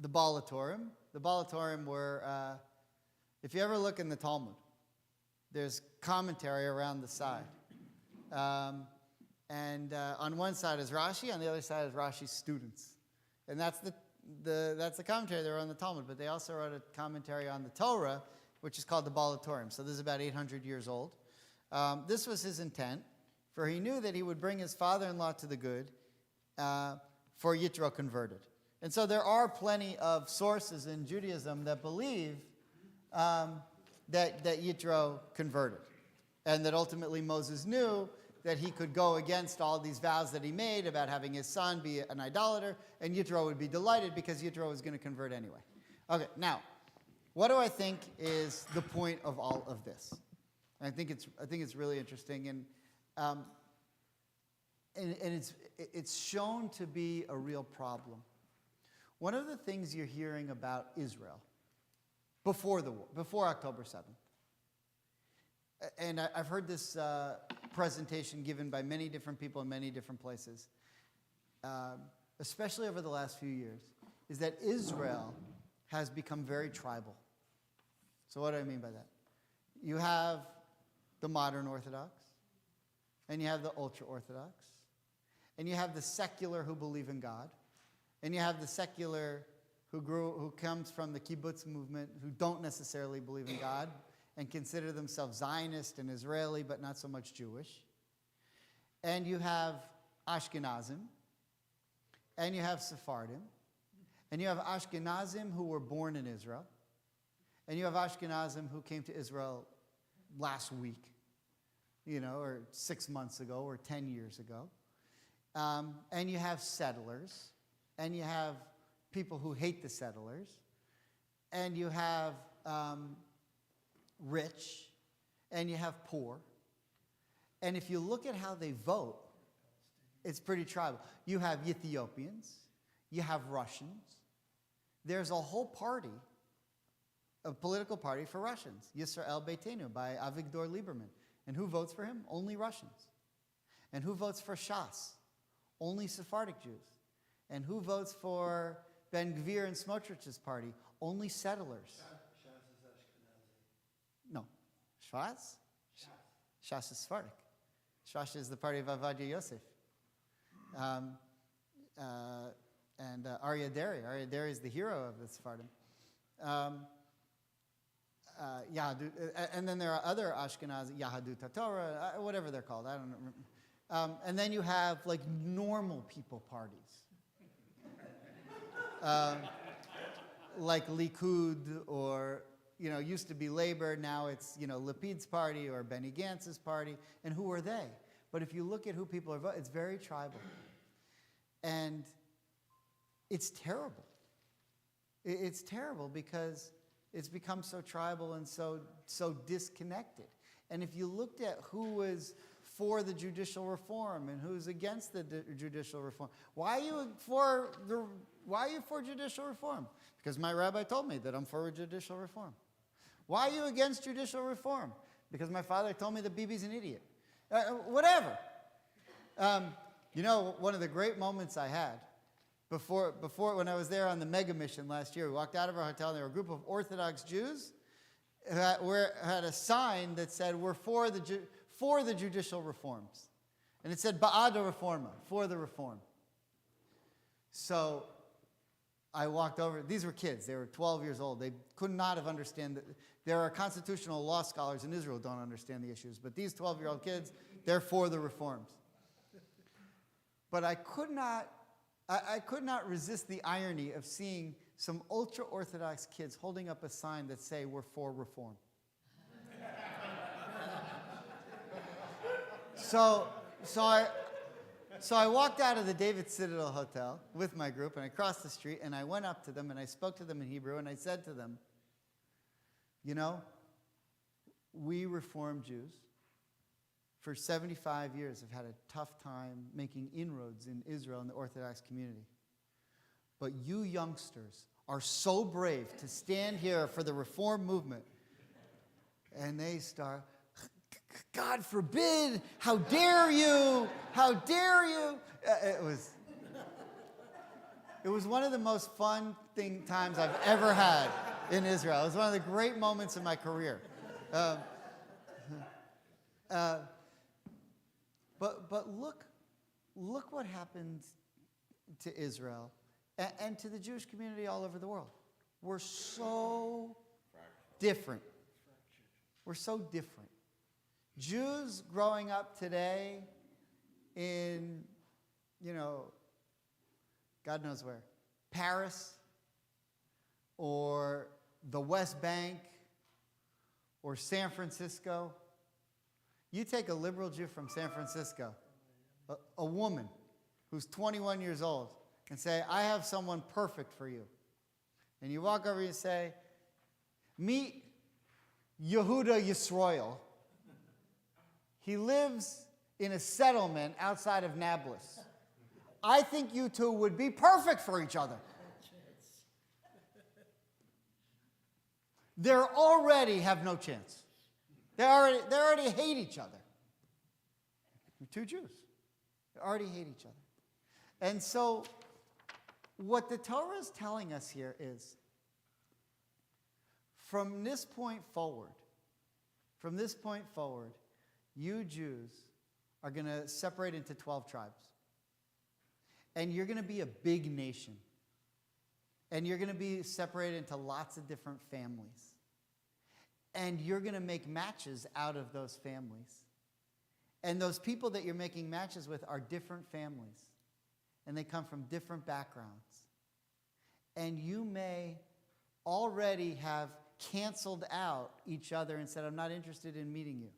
Balatorim. The Balatorim were, if you ever look in the Talmud, there's commentary around the side. And on one side is Rashi, on the other side is Rashi's students. And that's the commentary they wrote on the Talmud, but they also wrote a commentary on the Torah, which is called the Balatorim. So this is about 800 years old. This was his intent, for he knew that he would bring his father-in-law to the good, for Yitro converted. And so there are plenty of sources in Judaism that believe that Yitro converted, and that ultimately Moses knew that he could go against all these vows that he made about having his son be an idolater, and Yitro would be delighted because Yitro was going to convert anyway. Okay, now, what do I think is the point of all of this? I think it's really interesting, and it's shown to be a real problem. One of the things you're hearing about Israel before the war, before October 7th, and I've heard this presentation given by many different people in many different places, especially over the last few years, is that Israel has become very tribal. So what do I mean by that? You have the modern Orthodox, and you have the ultra-Orthodox, and you have the secular who believe in God, and you have the secular who comes from the kibbutz movement, who don't necessarily believe in God, and consider themselves Zionist and Israeli, but not so much Jewish. And you have Ashkenazim, and you have Sephardim, and you have Ashkenazim who were born in Israel, and you have Ashkenazim who came to Israel last week, or 6 months ago, or 10 years ago. And you have settlers, and you have people who hate the settlers, and you have rich, and you have poor. And if you look at how they vote, it's pretty tribal. You have Ethiopians, you have Russians. There's a whole party, a political party for Russians, Yisrael Beitenu by Avigdor Lieberman. And who votes for him? Only Russians. And who votes for Shas? Only Sephardic Jews. And who votes for Ben Gvir and Smotrich's party? Only settlers. Shas is Ashkenazi. No. Shas? Shas is Sephardic. Shas is the party of Avadia Yosef. And Aryeh Deri. Aryeh Deri is the hero of the Sephardim. And then there are other Ashkenazi, Yahadut HaTorah, whatever they're called. I don't know. And then you have like normal people parties. Like Likud, or, used to be Labor, now it's, Lapid's party or Benny Gantz's party. And who are they? But if you look at who people are voting, it's very tribal. And it's terrible. It's terrible because it's become so tribal and so disconnected. And if you looked at who was for the judicial reform and who's against the judicial reform, why are you for judicial reform? Because my rabbi told me that I'm for judicial reform. Why are you against judicial reform? Because my father told me that Bibi's an idiot. Whatever. One of the great moments I had before when I was there on the mega mission last year, we walked out of our hotel and there were a group of Orthodox Jews had a sign that said, we're for the judicial reforms. And it said, Ba'ada Reforma, for the reform. So I walked over. These were kids. They were 12 years old. They could not have understood that. There are constitutional law scholars in Israel who don't understand the issues. But these 12-year-old kids, they're for the reforms. But I could not resist the irony of seeing some ultra-Orthodox kids holding up a sign that say, we're for reform. So I walked out of the David Citadel Hotel with my group, and I crossed the street, and I went up to them, and I spoke to them in Hebrew, and I said to them, you know, we Reform Jews for 75 years have had a tough time making inroads in Israel and the Orthodox community. But you youngsters are so brave to stand here for the Reform movement. And they start, God forbid, how dare you, how dare you. It was one of the most fun times I've ever had in Israel. It was one of the great moments in my career. But look what happened to Israel and to the Jewish community all over the world. We're so different. We're so different. Jews growing up today in, God knows where, Paris or the West Bank or San Francisco. You take a liberal Jew from San Francisco, a woman who's 21 years old, and say, I have someone perfect for you. And you walk over and say, meet Yehuda Yisroel. He lives in a settlement outside of Nablus. I think you two would be perfect for each other. They already have no chance. They already hate each other. Two Jews. They already hate each other. And so what the Torah is telling us here is, from this point forward, you Jews are going to separate into 12 tribes. And you're going to be a big nation. And you're going to be separated into lots of different families. And you're going to make matches out of those families. And those people that you're making matches with are different families. And they come from different backgrounds. And you may already have canceled out each other and said, I'm not interested in meeting you.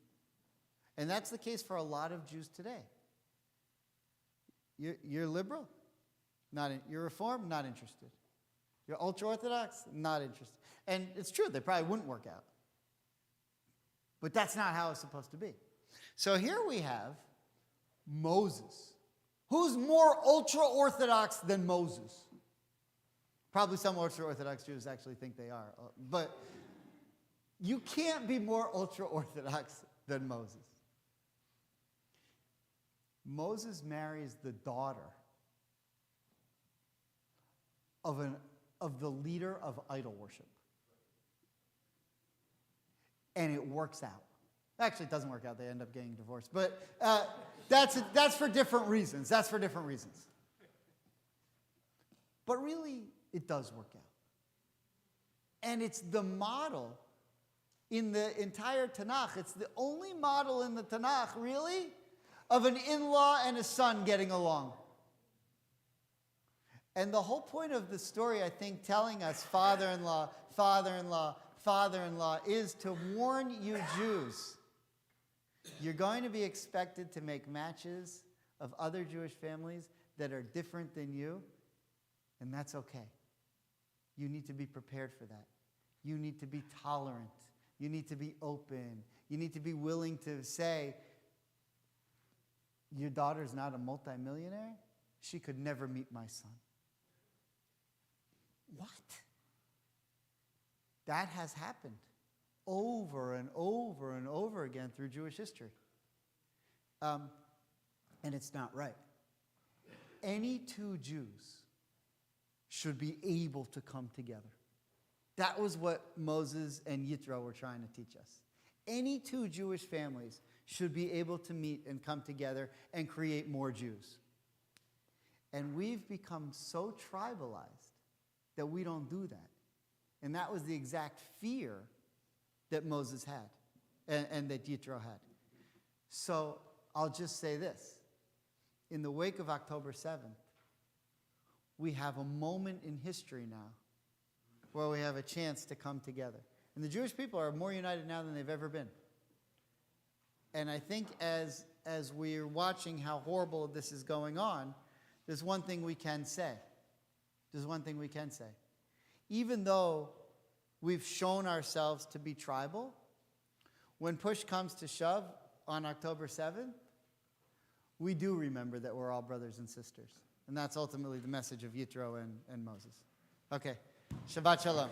And that's the case for a lot of Jews today. You're liberal? You're Reform? Not interested. You're ultra-Orthodox? Not interested. And it's true, they probably wouldn't work out. But that's not how it's supposed to be. So here we have Moses. Who's more ultra-Orthodox than Moses? Probably some ultra-Orthodox Jews actually think they are. But you can't be more ultra-Orthodox than Moses. Moses marries the daughter of the leader of idol worship. And it works out. Actually, it doesn't work out. They end up getting divorced. But that's for different reasons. That's for different reasons. But really, it does work out. And it's the model in the entire Tanakh. It's the only model in the Tanakh, really, of an in-law and a son getting along. And the whole point of the story, I think, telling us father-in-law, father-in-law, father-in-law, is to warn you Jews. You're going to be expected to make matches of other Jewish families that are different than you, and that's okay. You need to be prepared for that. You need to be tolerant. You need to be open. You need to be willing to say, your daughter's not a multimillionaire? She could never meet my son. What? That has happened over and over and over again through Jewish history. And it's not right. Any two Jews should be able to come together. That was what Moses and Yitro were trying to teach us. Any two Jewish families should be able to meet and come together and create more Jews. And we've become so tribalized that we don't do that. And that was the exact fear that Moses had and that Yitro had. So I'll just say this. In the wake of October 7th, we have a moment in history now where we have a chance to come together. And the Jewish people are more united now than they've ever been. And I think as we're watching how horrible this is going on, there's one thing we can say. There's one thing we can say. Even though we've shown ourselves to be tribal, when push comes to shove on October 7th, we do remember that we're all brothers and sisters. And that's ultimately the message of Yitro and Moses. Okay. Shabbat Shalom.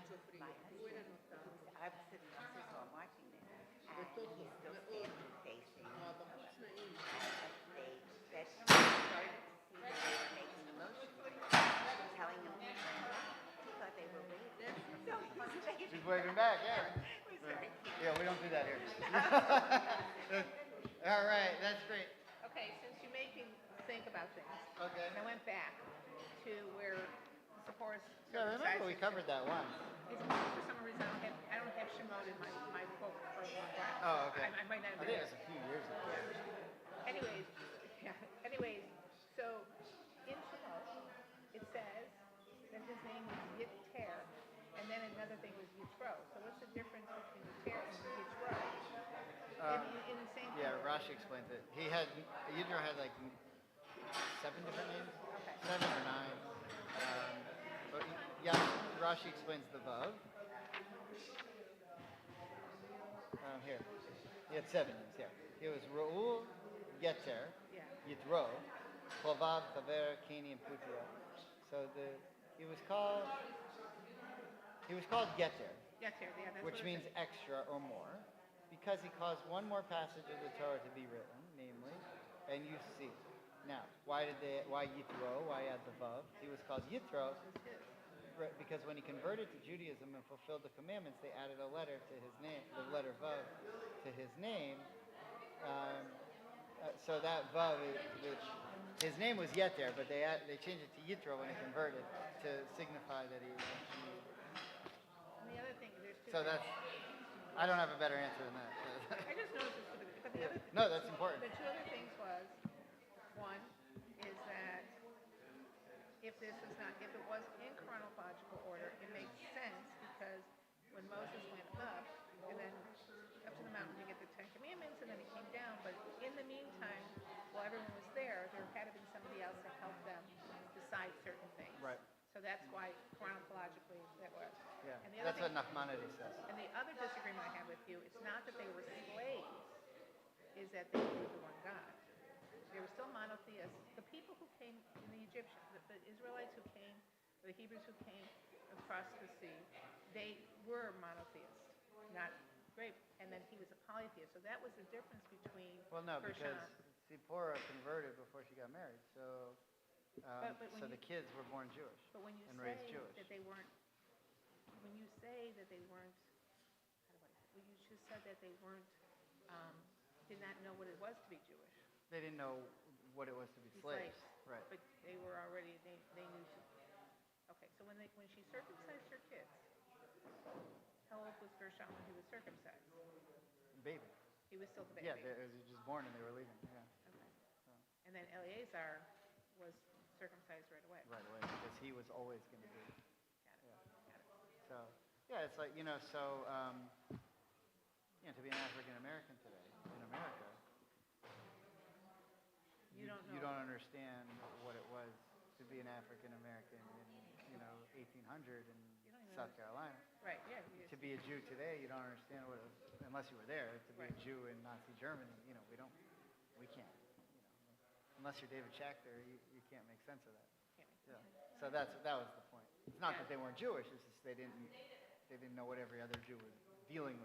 I was sitting upstairs while watching it, and he's still standing facing the stage. That he started to see that they were making the motion, telling him to turn back. He thought they were waving. So he was waving. She's waving back, yeah. It was very cute. Yeah, we don't do that here. All right, that's great. Okay, since you make me think about things, Okay. I went back to where Zipporah's Yeah, remember we circumcised. covered that once. For some reason, I don't have Shemot in my book for a long time. Oh, okay. I might not I have think it. it was a few years ago. Anyways, anyways, so in Shemot, it says that his name was Yitter, and then another thing was Yitro. So what's the difference between Yitter and Yitro? In the same Yeah, plural. Rashi explains it. Yidro had like 7 different names? Okay. 7 or 9. But yeah, Rashi explains the Vav. Here. He had 7 names, yeah. He was Ra'ul, Yeter, Yeah. Yitro, Chovav, Chaver, Keni, and Putia. So he was called Yeter, Yitter, yeah, that's which what it means says. extra or more, because he caused one more passage of the Torah to be written, namely, and you see. Now, why Yitro? Why add the Vav? He was called Yitro because when he converted to Judaism and fulfilled the commandments, they added a letter to his name, the letter Vav to his name. So that Vav, his name was Yeter, but they changed it to Yitro when he converted to signify that he. And the other thing, there's two So things. I don't have a better answer than that. I just noticed this, but the other No, that's important. The two other things was, one is that if it was in chronological order, it makes sense because when Moses went up, and then up to the mountain to get the 10 Commandments, and then he came down, but in the meantime, while everyone was there had to be somebody else to help them decide certain things. Right. So that's why chronologically that was. Yeah, And the other that's what thing, Nachmanides says. and the other disagreement I have with you, it's not that they were slaves, is that they believed the one God. They were still monotheists. The people who came in the Egyptians, the Israelites who came, or the Hebrews who came across the sea, they were monotheists, not great. And then he was a polytheist. So that was the difference between Well, no, because Gershon. Zipporah converted before she got married, so But when so the kids were born Jewish But when you and say raised Jewish. that they weren't, when you say that they weren't, how do I say? Well, you just said that they weren't, did not know what it was to be Jewish. They didn't know what it was to be slaves. Right. But they were already, they knew. Okay, so when she circumcised her kids, how old was Gershon when he was circumcised? Baby. He was still the baby. Yeah, they was just born and they were leaving. Yeah, Okay. And then Eleazar was circumcised right away. right away because he was always going to be. Got it. Yeah. Got it. So yeah, it's like to be an African American today in America, You don't know. you don't understand what it was to be an African American in 1800 in You don't even South Carolina. Right, yeah. To be a Jew today, you don't understand what it was, unless you were there. To be Right. a Jew in Nazi Germany, we can't. Unless you're David Schachter, you can't make sense of that. Yeah. So that was the point. It's not that they weren't Jewish; it's just they didn't know what every other Jew was dealing with.